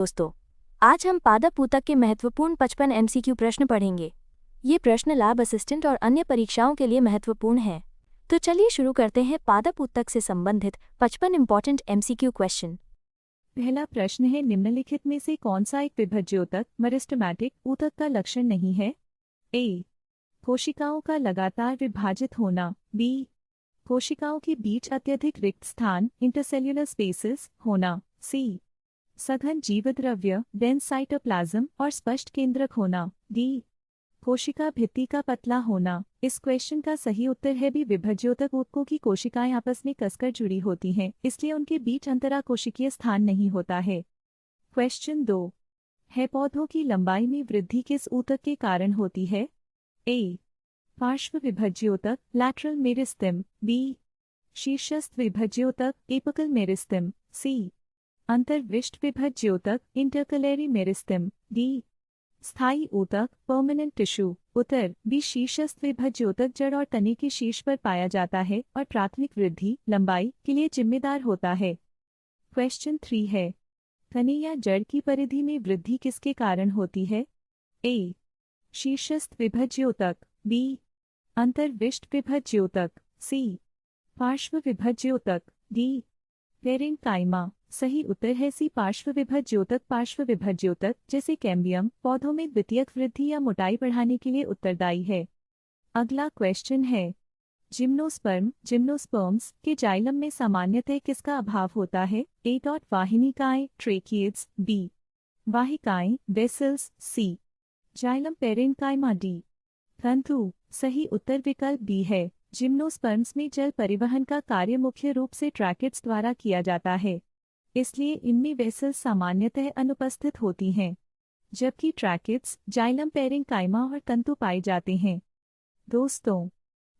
दोस्तों, आज हम पादप ऊतक के महत्वपूर्ण 55 एमसीक्यू प्रश्न पढ़ेंगे। ये प्रश्न लैब असिस्टेंट और अन्य परीक्षाओं के लिए महत्वपूर्ण हैं। तो चलिए शुरू करते हैं पादप ऊतक से संबंधित 55 इंपॉर्टेंट एमसीक्यू क्वेश्चन। पहला प्रश्न है, निम्नलिखित में से कौन सा एक विभज्य ऊतक मेरिस्टेमेटिक ऊतक का लक्षण नहीं है? ए. कोशिकाओं का लगातार विभाजित होना। बी. कोशिकाओं के बीच अत्यधिक रिक्त स्थान इंटरसेल्युलर स्पेसेस होना। सी. सघन जीवद्रव्य डेंस साइटोप्लाज्म और स्पष्ट केंद्रक होना। डी. कोशिका भित्ति का पतला होना। इस क्वेश्चन का सही उत्तर है बी. विभज्योतक ऊतकों की कोशिकाएं आपस में कसकर जुड़ी होती हैं, इसलिए उनके बीच अंतराकोशिकीय स्थान नहीं होता है। क्वेश्चन 2 है, पौधों की लंबाई में वृद्धि किस ऊतक के कारण होती है? ए. पार्श्व विभज्योतक लैटरल मेरिस्टेम। बी. शीर्षस्थ विभज्योतक एपिकल मेरिस्टेम। सी. अंतर्विष्ट विभज्योतक इंटरकलरी मेरिस्टेम। डी. स्थायी ऊतक परमानेंट टिश्यू। उत्तर बी. शीर्षस्थ विभज्योतक जड़ और तने के शीर्ष पर पाया जाता है और प्राथमिक वृद्धि लंबाई के लिए जिम्मेदार होता है। क्वेश्चन 3 है, तने या जड़ की परिधि में वृद्धि किसके कारण होती है? ए. शीर्षस्थ विभज्योतक। बी. अंतर्विष्ट विभज्योतक। सी. पार्श्व विभज्योतक। डी. पेरेन्काइमा। सही उत्तर है सी. पार्श्व विभज्योतक। पार्श्व विभज्योतक जैसे कैम्बियम पौधों में द्वितीयक वृद्धि या मोटाई बढ़ाने के लिए उत्तरदायी है। अगला क्वेश्चन है, जिम्नोस्पर्म्स के जाइलम में सामान्यतः किसका अभाव होता है? ए. वाहिनिकाएं ट्रेकियड्स। बी. वाहिकाएं vessels. C. Xylem parenchyma. D. तंतु। सही उत्तर विकल्प बी है। जिम्नोस्पर्म्स में जल परिवहन का कार्य मुख्य रूप से ट्रैकिड्स द्वारा किया जाता है, इसलिए इनमें वेसल्स सामान्यतः अनुपस्थित होती हैं, जबकि ट्रैकिड्स जाइलम पेरेन्काइमा और तंतु पाए जाते हैं। दोस्तों,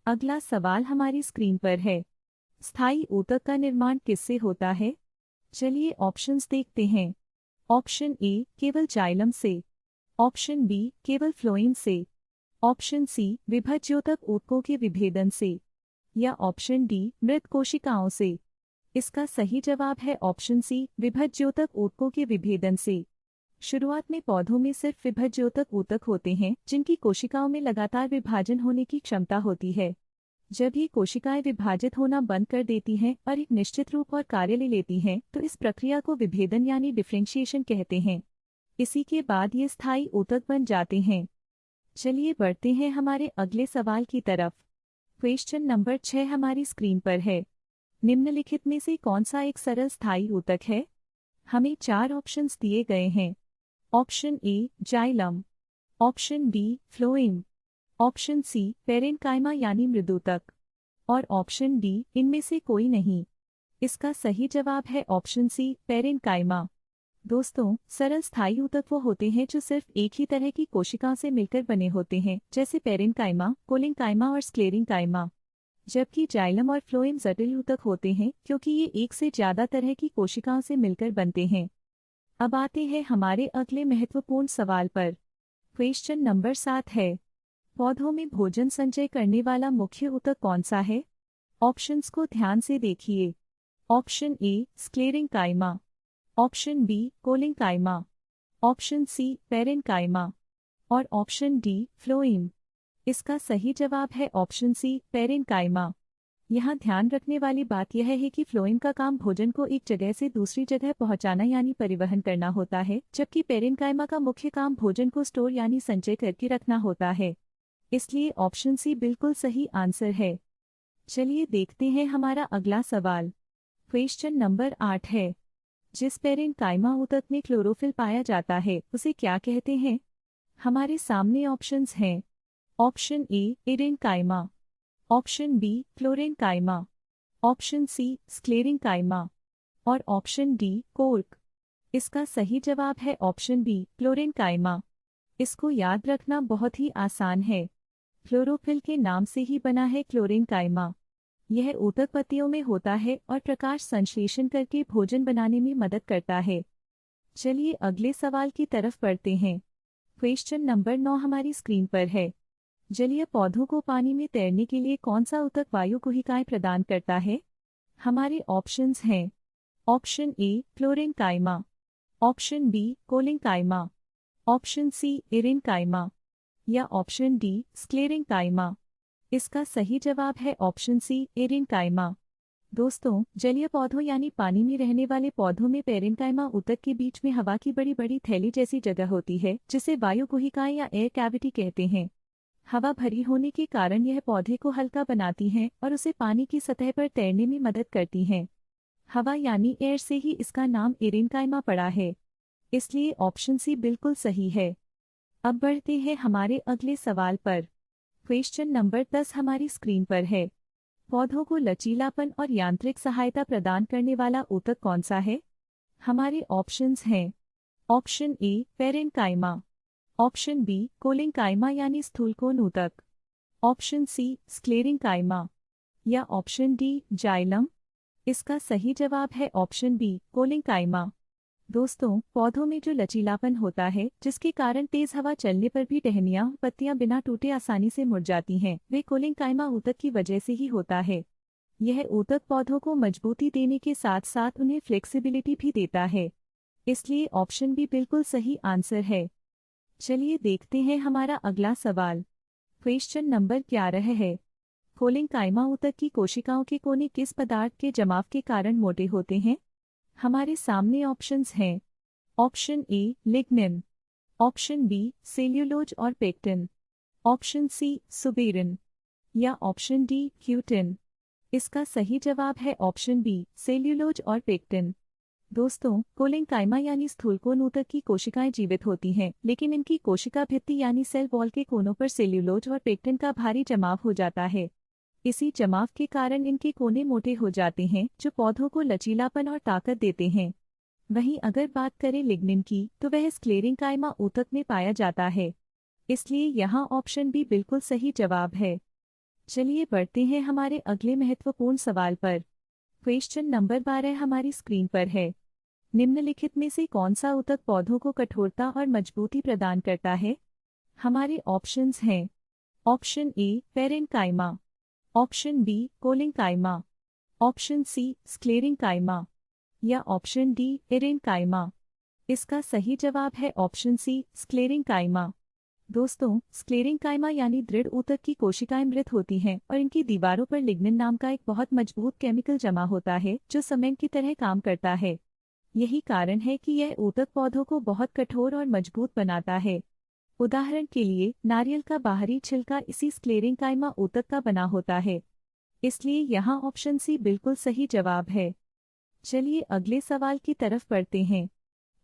अगला सवाल हमारी स्क्रीन पर है, स्थायी ऊतक का निर्माण किससे होता है? चलिए ऑप्शंस देखते हैं। ऑप्शन ए केवल जाइलम से, ऑप्शन बी केवल फ्लोएम से, ऑप्शन सी विभज्योतक ऊतकों के विभेदन से, या ऑप्शन डी मृत कोशिकाओं से। इसका सही जवाब है ऑप्शन सी विभज्योतक ऊतकों के विभेदन से। शुरुआत में पौधों में सिर्फ विभज्योतक ऊतक होते हैं जिनकी कोशिकाओं में लगातार विभाजन होने की क्षमता होती है। जब ये कोशिकाएं विभाजित होना बंद कर देती हैं और एक निश्चित रूप और कार्य ले लेती हैं तो इस प्रक्रिया को विभेदन यानी डिफरेंशिएशन कहते हैं। इसी के बाद ये स्थायी ऊतक बन जाते हैं। चलिए बढ़ते हैं हमारे अगले सवाल की तरफ। क्वेश्चन नंबर 6 हमारी स्क्रीन पर है, निम्नलिखित में से कौन सा एक सरल स्थायी ऊतक है? हमें 4 ऑप्शंस दिए गए हैं। Option A xylem, option B phloem, option C parenchyma यानी मृदूतक, और ऑप्शन डी इनमें से कोई नहीं। इसका सही जवाब है ऑप्शन सी पेरेन्काइमा। दोस्तों, सरल स्थायी ऊतक वो होते हैं जो सिर्फ एक ही तरह की कोशिकाओं से मिलकर बने होते हैं, जैसे पेरेन्काइमा, कोलिन्काइमा और स्क्लेरेन्काइमा, जबकि जाइलम और फ्लोएम जटिल ऊतक होते हैं क्योंकि ये एक से ज्यादा तरह की कोशिकाओं से मिलकर बनते हैं। अब आते हैं हमारे अगले महत्वपूर्ण सवाल पर। क्वेश्चन नंबर 7 है, पौधों में भोजन संचय करने वाला मुख्य ऊतक कौन सा है? ऑप्शंस को ध्यान से देखिए। Option A sclerenchyma, option B collenchyma, option C parenchyma, और ऑप्शन डी फ्लोएम। इसका सही जवाब है ऑप्शन सी पेरेन्काइमा। यहाँ ध्यान रखने वाली बात यह है कि फ्लोएम का काम भोजन को एक जगह से दूसरी जगह पहुँचाना यानी परिवहन करना होता है, जबकि पेरेन्काइमा का मुख्य काम भोजन को स्टोर यानी संचय करके रखना होता है। इसलिए ऑप्शन सी बिल्कुल सही आंसर है। चलिए देखते हैं हमारा अगला सवाल। क्वेश्चन नंबर 8 है, जिस पेरेन्काइमा ऊतक में क्लोरोफिल पाया जाता है उसे क्या कहते हैं? हमारे सामने ऑप्शंस हैं। Option A aerenchyma, option B chlorenchyma, option C sclerenchyma, और ऑप्शन डी कोर्क। इसका सही जवाब है ऑप्शन बी क्लोरेन्काइमा। इसको याद रखना बहुत ही आसान है, क्लोरोफिल के नाम से ही बना है क्लोरेन्काइमा। यह ऊतक पत्तियों में होता है और प्रकाश संश्लेषण करके भोजन बनाने में मदद करता है। चलिए अगले सवाल की तरफ बढ़ते हैं। क्वेश्चन नंबर 9 हमारी स्क्रीन पर है, जलीय पौधों को पानी में तैरने के लिए कौन सा ऊतक वायु गुहिकाएं प्रदान करता है? हमारे ऑप्शंस हैं। Option A chlorenchyma, option B collenchyma, option C aerenchyma या ऑप्शन डी स्क्लेरेंकाइमा। इसका सही जवाब है ऑप्शन सी एरेनकाइमा। दोस्तों, जलीय पौधों यानी पानी में रहने वाले पौधों में पेरेनकाइमा ऊतक के बीच में हवा की बड़ी बड़ी थैली जैसी जगह होती है, जिसे वायु गुहिकाएं या एयर कैविटी कहते हैं। हवा भरी होने के कारण यह पौधे को हल्का बनाती है और उसे पानी की सतह पर तैरने में मदद करती है। हवा यानी एयर से ही इसका नाम एरेनकाइमा पड़ा है, इसलिए ऑप्शन सी बिल्कुल सही है। अब बढ़ते हैं हमारे अगले सवाल पर। क्वेश्चन नंबर 10 हमारी स्क्रीन पर है। पौधों को लचीलापन और यांत्रिक सहायता प्रदान करने वाला ऊतक कौन सा है? हमारे ऑप्शंस हैं। Option A parenchyma, option B collenchyma यानी स्थूलकोण ऊतक, ऑप्शन सी स्क्लेरेंकाइमा या ऑप्शन डी जाइलम। इसका सही जवाब है ऑप्शन बी कोलिंकाइमा। दोस्तों, पौधों में जो लचीलापन होता है, जिसके कारण तेज हवा चलने पर भी टहनियां पत्तियां बिना टूटे आसानी से मुड़ जाती हैं, वे कोलिंकाइमा ऊतक की वजह से ही होता है। यह ऊतक पौधों को मजबूती देने के साथ साथ उन्हें फ्लेक्सिबिलिटी भी देता है, इसलिए ऑप्शन बी बिल्कुल सही आंसर है। चलिए देखते हैं हमारा अगला सवाल। क्वेश्चन नंबर 11 है। कोलिंकाइमा ऊतक की कोशिकाओं के कोने किस पदार्थ के जमाव के कारण मोटे होते हैं? हमारे सामने ऑप्शंस हैं। Option A lignin, option B cellulose और पेक्टिन, ऑप्शन सी सुबेरिन या ऑप्शन डी क्यूटिन। इसका सही जवाब है ऑप्शन बी सेल्यूलोज और पेक्टिन। दोस्तों, कोलिंकाइमा यानी स्थूलकोण ऊतक की कोशिकाएं जीवित होती हैं, लेकिन इनकी कोशिका भित्ति यानी सेल वॉल के कोनों पर सेल्यूलोज और पेक्टिन का भारी जमाव हो जाता है। इसी जमाव के कारण इनके कोने मोटे हो जाते हैं, जो पौधों को लचीलापन और ताकत देते हैं। वहीं अगर बात करें लिग्निन की, तो वह स्क्लेरेंकाइमा ऊतक में पाया जाता है, इसलिए यहाँ ऑप्शन बी बिल्कुल सही जवाब है। चलिए बढ़ते हैं हमारे अगले महत्वपूर्ण सवाल पर। क्वेश्चन नंबर 12 हमारी स्क्रीन पर है। निम्नलिखित में से कौन सा ऊतक पौधों को कठोरता और मजबूती प्रदान करता है? हमारे ऑप्शंस हैं। Option A parenchyma, option B collenchyma, option C sclerenchyma या ऑप्शन डी एरेनकाइमा। इसका सही जवाब है ऑप्शन सी स्क्लेरेंकाइमा। दोस्तों, स्क्लेरेंकाइमा यानी दृढ़ ऊतक की कोशिकाएं मृत होती हैं और इनकी दीवारों पर लिग्निन नाम का एक बहुत मजबूत केमिकल जमा होता है, जो सीमेंट की तरह काम करता है। यही कारण है कि यह ऊतक पौधों को बहुत कठोर और मजबूत बनाता है। उदाहरण के लिए, नारियल का बाहरी छिलका इसी स्क्लेरेंकाइमा ऊतक का बना होता है, इसलिए यहाँ ऑप्शन सी बिल्कुल सही जवाब है। चलिए अगले सवाल की तरफ बढ़ते हैं।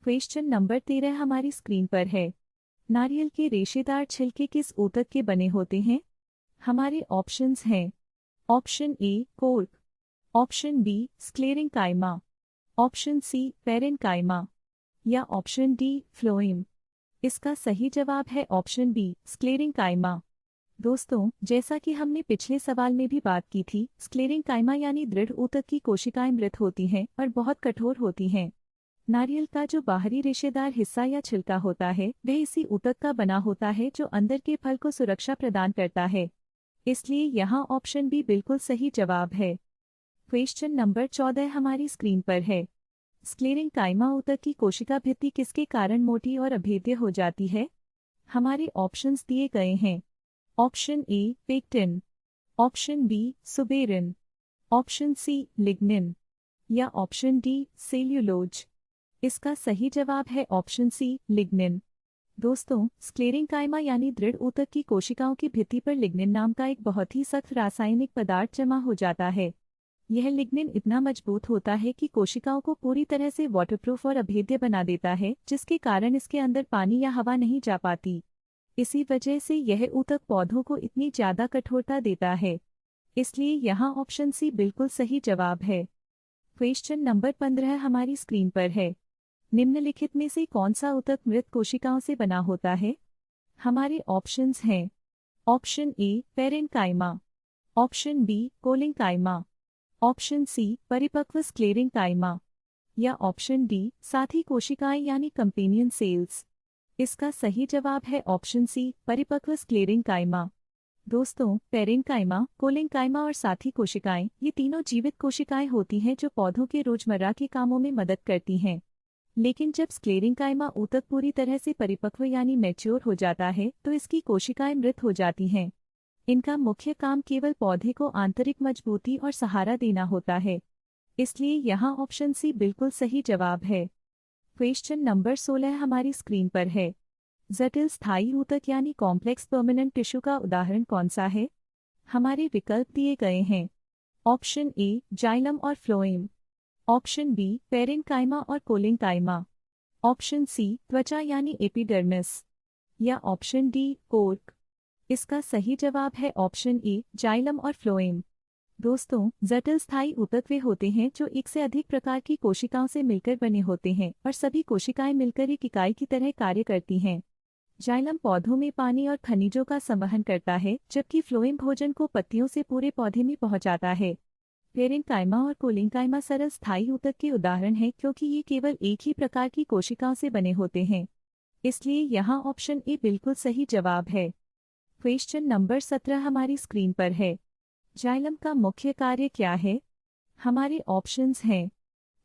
क्वेश्चन नंबर 13 हमारी स्क्रीन पर है। नारियल के रेशेदार छिलके किस ऊतक के बने होते हैं? हमारे ऑप्शंस हैं। Option A cork, option B sclerenchyma, option C parenchyma या ऑप्शन डी फ्लोएम। इसका सही जवाब है ऑप्शन बी स्क्लेरेंकाइमा। दोस्तों, जैसा कि हमने पिछले सवाल में भी बात की थी, स्क्लेरेंकाइमा यानी दृढ़ ऊतक की कोशिकाएं मृत होती हैं और बहुत कठोर होती हैं। नारियल का जो बाहरी रेशेदार हिस्सा या छिलका होता है, वह इसी ऊतक का बना होता है, जो अंदर के फल को सुरक्षा प्रदान करता है, इसलिए यहाँ ऑप्शन बी बिल्कुल सही जवाब है। क्वेश्चन नंबर 14 हमारी स्क्रीन पर है। स्क्लेरेंकाइमा ऊतक की कोशिका भित्ति किसके कारण मोटी और अभेद्य हो जाती है? हमारे ऑप्शंस दिए गए हैं। Option A pectin, option B suberin, option C lignin या ऑप्शन डी सेल्यूलोज। इसका सही जवाब है ऑप्शन सी लिग्निन। दोस्तों, स्क्लेरेंकाइमा यानी दृढ़ ऊतक की कोशिकाओं की भित्ति पर लिग्निन नाम का एक बहुत ही सख्त रासायनिक पदार्थ जमा हो जाता है। यह लिग्निन इतना मजबूत होता है कि कोशिकाओं को पूरी तरह से वाटरप्रूफ और अभेद्य बना देता है, जिसके कारण इसके अंदर पानी या हवा नहीं जा पाती। इसी वजह से यह ऊतक पौधों को इतनी ज्यादा कठोरता देता है, इसलिए यहाँ ऑप्शन सी बिल्कुल सही जवाब है। क्वेश्चन नंबर 15 हमारी स्क्रीन पर है। निम्नलिखित में से कौन सा ऊतक मृत कोशिकाओं से बना होता है? हमारे ऑप्शंस हैं। Option A parenchyma, option B collenchyma, option C परिपक्व स्क्लेरेंकाइमा या ऑप्शन डी साथी कोशिकाएं यानी कंपेनियन सेल्स। इसका सही जवाब है ऑप्शन सी परिपक्व स्क्लेरेंकाइमा। दोस्तों, पेरेनकाइमा, कोलिंकाइमा और साथी कोशिकाएं, ये तीनों जीवित कोशिकाएं होती हैं जो पौधों के रोजमर्रा के कामों में मदद करती हैं। लेकिन जब स्क्लेरेंकाइमा ऊतक पूरी तरह से परिपक्व यानी मैच्योर हो जाता है तो इसकी कोशिकाएं मृत हो जाती हैं। इनका मुख्य काम केवल पौधे को आंतरिक मजबूती और सहारा देना होता है। इसलिए यहाँ ऑप्शन सी बिल्कुल सही जवाब है। क्वेश्चन नंबर 16 हमारी स्क्रीन पर है। जटिल स्थायी ऊतक यानी कॉम्प्लेक्स परमानेंट टिश्यू का उदाहरण कौन सा है? हमारे विकल्प दिए गए हैं। ऑप्शन ए जाइलम और फ्लोएम, ऑप्शन बी पेरेन्काइमा और कोलेन्काइमा, ऑप्शन सी त्वचा यानी एपिडर्मिस, या ऑप्शन डी कोर्क। इसका सही जवाब है ऑप्शन ए जाइलम और फ्लोएम। दोस्तों, जटिल स्थायी ऊतक वे होते हैं जो एक से अधिक प्रकार की कोशिकाओं से मिलकर बने होते हैं और सभी कोशिकाएं मिलकर एक इकाई की तरह कार्य करती हैं। जाइलम पौधों में पानी और खनिजों का संवहन करता है, जबकि फ्लोएम भोजन को पत्तियों से पूरे पौधे में पहुंचाता है। पेरेन्काइमा और कोलेन्काइमा सरल स्थायी ऊतक के उदाहरण हैं क्योंकि ये केवल एक ही प्रकार की कोशिकाओं से बने होते हैं। इसलिए यहाँ ऑप्शन ए बिल्कुल सही जवाब है। क्वेश्चन नंबर 17 हमारी स्क्रीन पर है। जाइलम का मुख्य कार्य क्या है? हमारे ऑप्शंस हैं।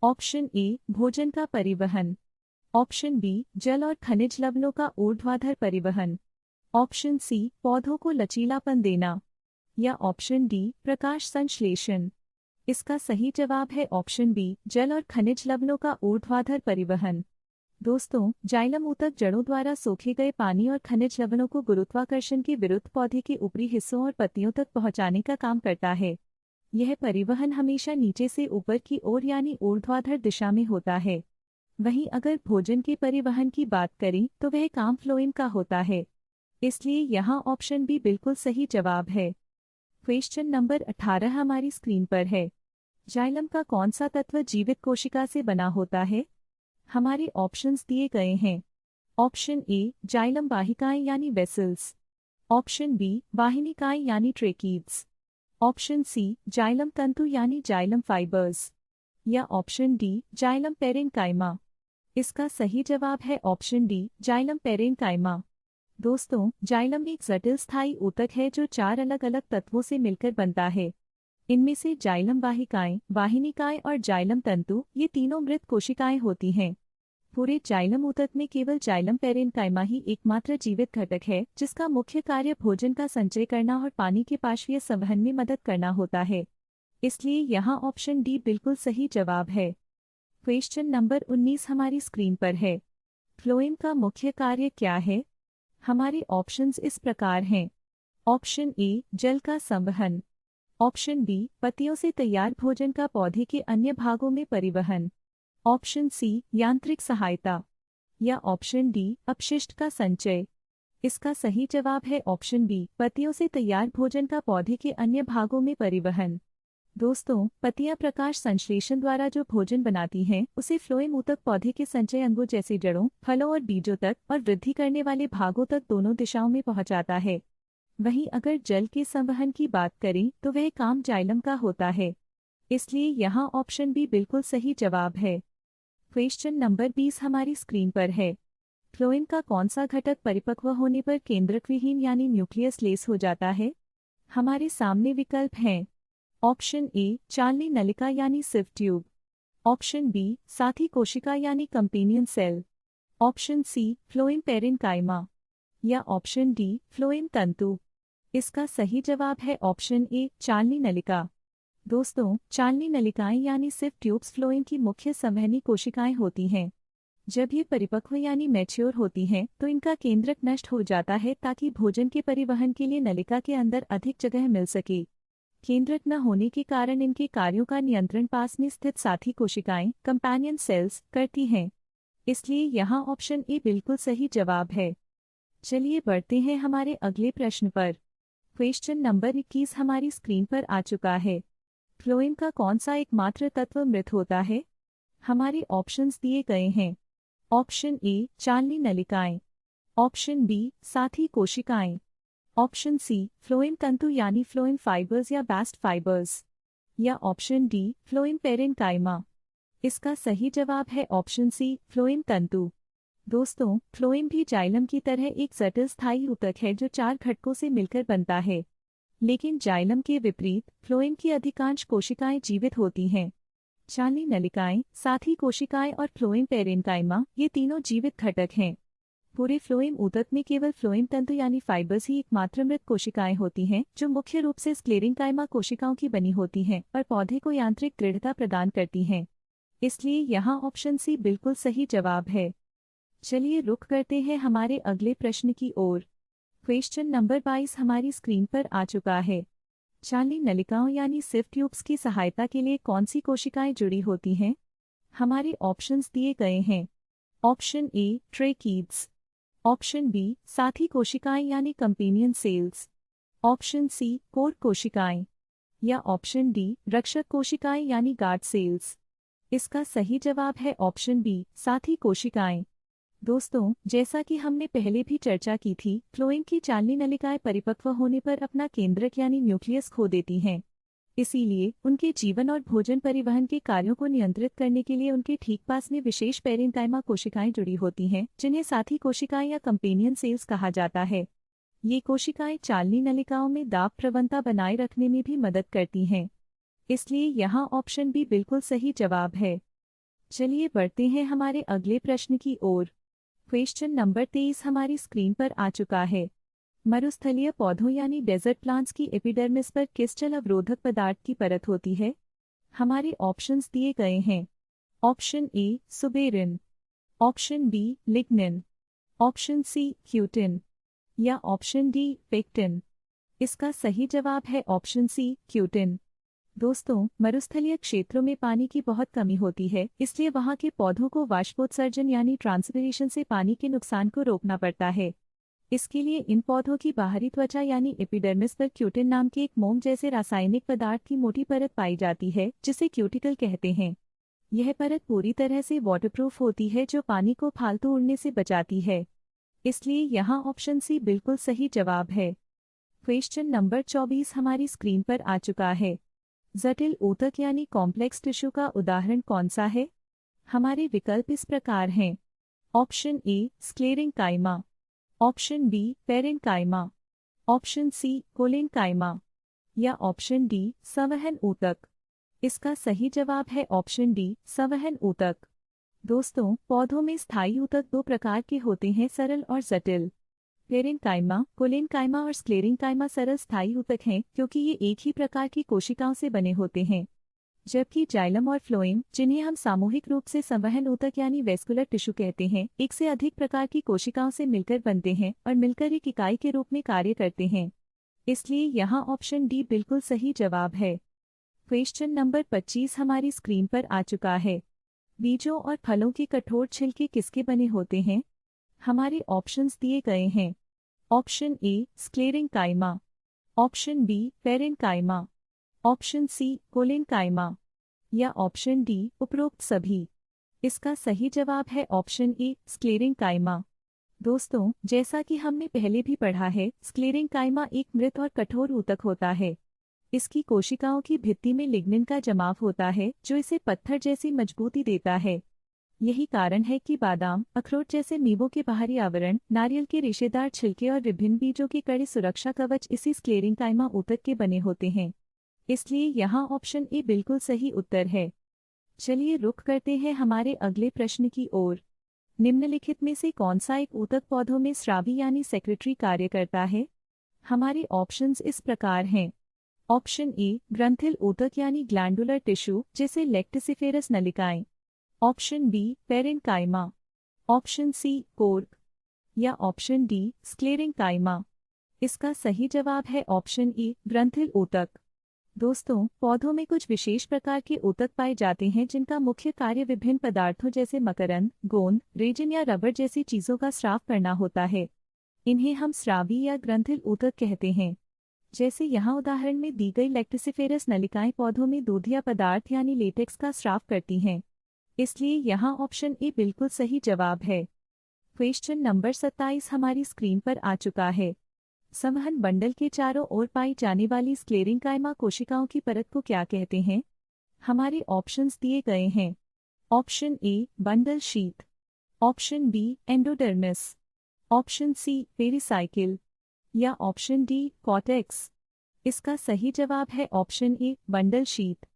ऑप्शन ए भोजन का परिवहन, ऑप्शन बी जल और खनिज लवणों का ऊर्ध्वाधर परिवहन, ऑप्शन सी पौधों को लचीलापन देना, या ऑप्शन डी प्रकाश संश्लेषण। इसका सही जवाब है ऑप्शन बी जल और खनिज लवणों का ऊर्ध्वाधर परिवहन। दोस्तों, जाइलम ऊतक जड़ों द्वारा सोखे गए पानी और खनिज लवणों को गुरुत्वाकर्षण के विरुद्ध पौधे के ऊपरी हिस्सों और पत्तियों तक पहुंचाने का काम करता है। यह परिवहन हमेशा नीचे से ऊपर की ओर यानी ऊर्ध्वाधर दिशा में होता है। वहीं अगर भोजन के परिवहन की बात करें तो वह काम फ्लोएम का होता है। इसलिए यहाँ ऑप्शन बी बिल्कुल सही जवाब है। क्वेश्चन नंबर 18 हमारी स्क्रीन पर है। जाइलम का कौन सा तत्व जीवित कोशिका से बना होता है? हमारे ऑप्शंस दिए गए हैं। ऑप्शन ए जाइलम वाहिकाएं यानी वेसल्स, ऑप्शन बी वाहिनिकाएं यानी ट्रेकीड्स, ऑप्शन सी जाइलम तंतु यानी जाइलम फाइबर्स, या ऑप्शन डी जाइलम पेरेन्काइमा। इसका सही जवाब है ऑप्शन डी जाइलम पेरेन्काइमा। दोस्तों, जाइलम एक जटिल स्थायी ऊतक है जो 4 अलग अलग तत्वों से मिलकर बनता है। इनमें से जाइलम वाहिकाएं, वाहिनिकाएं और जाइलम तंतु ये तीनों मृत कोशिकाएं होती हैं। पूरे जाइलम ऊतक में केवल जाइलम पेरेन्काइमा ही एकमात्र जीवित घटक है जिसका मुख्य कार्य भोजन का संचय करना और पानी के पार्श्वीय संवहन में मदद करना होता है। इसलिए यहाँ ऑप्शन डी बिल्कुल सही जवाब है। क्वेश्चन नंबर 19 हमारी स्क्रीन पर है। फ्लोएम का मुख्य कार्य क्या है? हमारे ऑप्शंस इस प्रकार हैं। ऑप्शन ए जल का संवहन, ऑप्शन बी पत्तियों से तैयार भोजन का पौधे के अन्य भागों में परिवहन, ऑप्शन सी यांत्रिक सहायता, या ऑप्शन डी अपशिष्ट का संचय। इसका सही जवाब है ऑप्शन बी पत्तियों से तैयार भोजन का पौधे के अन्य भागों में परिवहन। दोस्तों, पत्तियां प्रकाश संश्लेषण द्वारा जो भोजन बनाती हैं उसे फ्लोएम ऊतक पौधे के संचय अंगों जैसे जड़ों, फलों और बीजों तक और वृद्धि करने वाले भागों तक दोनों दिशाओं में पहुंचाता है। वहीं अगर जल के संवहन की बात करें तो वह काम जाइलम का होता है। इसलिए यहाँ ऑप्शन बी बिल्कुल सही जवाब है। क्वेश्चन नंबर 20 हमारी स्क्रीन पर है। फ्लोएम का कौन सा घटक परिपक्व होने पर केंद्रक विहीन यानी न्यूक्लियस लेस हो जाता है? हमारे सामने विकल्प हैं। ऑप्शन ए चालनी नलिका यानी सिव ट्यूब, ऑप्शन बी साथी कोशिका यानी companion cell, option C phloem parenchyma, या ऑप्शन डी फ्लोएम तंतु। इसका सही जवाब है ऑप्शन ए चालनी नलिका। दोस्तों, चालनी नलिकाएं यानी सिव ट्यूब्स फ्लोएम की मुख्य संवहनी कोशिकाएं होती हैं। जब ये परिपक्व यानी मैच्योर होती हैं तो इनका केंद्रक नष्ट हो जाता है ताकि भोजन के परिवहन के लिए नलिका के अंदर अधिक जगह मिल सके। केंद्रक न होने के कारण इनके कार्यों का नियंत्रण पास में स्थित साथी कोशिकाएं कंपेनियन सेल्स करती हैं। इसलिए यहाँ ऑप्शन ए बिल्कुल सही जवाब है। चलिए बढ़ते हैं हमारे अगले प्रश्न पर। क्वेश्चन नंबर 21 हमारी स्क्रीन पर आ चुका है। फ्लोएम का कौन सा एकमात्र तत्व मृत होता है? हमारे ऑप्शंस दिए गए हैं। ऑप्शन ए चालनी नलिकाएं, ऑप्शन बी साथी कोशिकाएं, ऑप्शन सी फ्लोएम तंतु यानी फ्लोएम फाइबर्स या बास्ट फाइबर्स, या ऑप्शन डी फ्लोएम पेरेन्काइमा। इसका सही जवाब है ऑप्शन सी फ्लोएम तंतु। दोस्तों, फ्लोएम भी जाइलम की तरह एक जटिल स्थायी ऊतक है जो 4 घटकों से मिलकर बनता है। लेकिन जाइलम के विपरीत फ्लोएम की अधिकांश कोशिकाएं जीवित होती हैं। चालनी नलिकाएं, साथी कोशिकाएं और फ्लोएम पेरेन्काइमा ये तीनों जीवित घटक हैं। पूरे फ्लोएम ऊतक में केवल फ्लोएम तंतु यानी फाइबर्स ही एकमात्र मृत कोशिकाएं होती हैं, जो मुख्य रूप से स्क्लेरेन्काइमा कोशिकाओं की बनी होती हैं और पौधे को यांत्रिक दृढ़ता प्रदान करती हैं। इसलिए यहाँ ऑप्शन सी बिल्कुल सही जवाब है। चलिए रुक करते हैं हमारे अगले प्रश्न की ओर। क्वेश्चन नंबर 22 हमारी स्क्रीन पर आ चुका है। चालनी नलिकाओं यानी सिव ट्यूब्स की सहायता के लिए कौन सी कोशिकाएं जुड़ी होती हैं? हमारे ऑप्शंस दिए गए हैं। Option A tracheids, option B साथी कोशिकाएं यानी companion cells, option C core कोशिकाएं या ऑप्शन डी रक्षक कोशिकाएं यानी गार्ड सेल्स। इसका सही जवाब है ऑप्शन बी साथी कोशिकाएं। दोस्तों, जैसा कि हमने पहले भी चर्चा की थी, फ्लोएम की चालनी नलिकाएं परिपक्व होने पर अपना केंद्रक यानी न्यूक्लियस खो देती हैं। इसीलिए उनके जीवन और भोजन परिवहन के कार्यों को नियंत्रित करने के लिए उनके ठीक पास में विशेष पेरेन्काइमा कोशिकाएं जुड़ी होती हैं, जिन्हें साथी कोशिकाएं या कंपेनियन सेल्स कहा जाता है। ये कोशिकाएं चालनी नलिकाओं में दाब प्रवणता बनाए रखने में भी मदद करती हैं। इसलिए यहाँ ऑप्शन बी बिल्कुल सही जवाब है। चलिए बढ़ते हैं हमारे अगले प्रश्न की ओर। क्वेश्चन नंबर 23 हमारी स्क्रीन पर आ चुका है। मरुस्थलीय पौधों यानी डेजर्ट प्लांट्स की एपिडर्मिस पर किस जल अवरोधक पदार्थ की परत होती है? हमारे ऑप्शंस दिए गए हैं। Option A suberin, option B lignin, option C cutin या ऑप्शन डी पेक्टिन। इसका सही जवाब है ऑप्शन सी क्यूटिन। दोस्तों, मरुस्थलीय क्षेत्रों में पानी की बहुत कमी होती है, इसलिए वहां के पौधों को वाष्पोत्सर्जन यानी ट्रांसपिरेशन से पानी के नुकसान को रोकना पड़ता है। इसके लिए इन पौधों की बाहरी त्वचा यानी एपिडर्मिस पर क्यूटिन नाम के एक मोम जैसे रासायनिक पदार्थ की मोटी परत पाई जाती है, जिसे क्यूटिकल कहते हैं। यह परत पूरी तरह से वाटरप्रूफ होती है, जो पानी को फालतू उड़ने से बचाती है। इसलिए यहाँ ऑप्शन सी बिल्कुल सही जवाब है। क्वेश्चन नंबर 24 हमारी स्क्रीन पर आ चुका है। जटिल ऊतक यानी कॉम्प्लेक्स टिश्यू का उदाहरण कौन सा है? हमारे विकल्प इस प्रकार हैं। Option A sclerenchyma, option B parenchyma, option C collenchyma या ऑप्शन डी संवहन ऊतक। इसका सही जवाब है ऑप्शन डी संवहन ऊतक। दोस्तों, पौधों में स्थायी ऊतक दो प्रकार के होते हैं, सरल और जटिल। पेरेन्काइमा, कोलेन्काइमा और स्क्लेरेन्काइमा सरल स्थायी ऊतक हैं, क्योंकि ये एक ही प्रकार की कोशिकाओं से बने होते हैं। जबकि जाइलम और फ्लोएम, जिन्हें हम सामूहिक रूप से संवहन ऊतक यानी वेस्कुलर टिश्यू कहते हैं, एक से अधिक प्रकार की कोशिकाओं से मिलकर बनते हैं और मिलकर एक इकाई के रूप में कार्य करते हैं। इसलिए यहाँ ऑप्शन डी बिल्कुल सही जवाब है। क्वेश्चन नंबर 25 हमारी स्क्रीन पर आ चुका है। बीजों और फलों के कठोर छिलके किसके बने होते हैं? हमारे ऑप्शंस दिए गए हैं। Option A sclerenchyma, option B parenchyma, option C collenchyma या ऑप्शन डी उपरोक्त सभी। इसका सही जवाब है ऑप्शन ए स्क्लेरेन्काइमा। दोस्तों, जैसा कि हमने पहले भी पढ़ा है, स्क्लेरेन्काइमा एक मृत और कठोर ऊतक होता है। इसकी कोशिकाओं की भित्ति में लिग्निन का जमाव होता है, जो इसे पत्थर जैसी मजबूती देता है। यही कारण है कि बादाम, अखरोट जैसे मेवों के बाहरी आवरण, नारियल के रेशेदार छिलके और विभिन्न बीजों के कड़े सुरक्षा कवच इसी स्क्लेरेन्काइमा ऊतक के बने होते हैं। इसलिए यहाँ ऑप्शन ए बिल्कुल सही उत्तर है। चलिए रुक करते हैं हमारे अगले प्रश्न की ओर। निम्नलिखित में से कौन सा एक ऊतक पौधों में स्रावी यानी सेक्रेटरी कार्य करता है? हमारे ऑप्शंस इस प्रकार हैं। ऑप्शन ए ग्रंथिल ऊतक यानी ग्लैंडुलर टिश्यू जैसे लेक्टिसिफेरस नलिकाएं, option B parenchyma, option C cork या ऑप्शन डी स्क्लेरेन्काइमा। इसका सही जवाब है ऑप्शन ए ग्रंथिल ऊतक। दोस्तों, पौधों में कुछ विशेष प्रकार के ऊतक पाए जाते हैं, जिनका मुख्य कार्य विभिन्न पदार्थों जैसे मकरंद, गोंद, रेजिन या रबर जैसी चीजों का स्राव करना होता है। इन्हें हम स्रावी या ग्रंथिल ऊतक कहते हैं। जैसे यहाँ उदाहरण में दी गई लेक्टिसिफेरस नलिकाएं पौधों में दूधिया पदार्थ यानी लेटेक्स का स्राव करती हैं। इसलिए यहाँ ऑप्शन ए बिल्कुल सही जवाब है। क्वेश्चन नंबर 27 हमारी स्क्रीन पर आ चुका है। संवहन बंडल के चारों ओर पाई जाने वाली स्क्लेरेन्काइमा कोशिकाओं की परत को क्या कहते हैं? हमारे ऑप्शंस दिए गए हैं। Option A bundle sheath, option B endodermis, option C pericycle या ऑप्शन डी कॉर्टेक्स। इसका सही जवाब है ऑप्शन ए बंडल शीथ।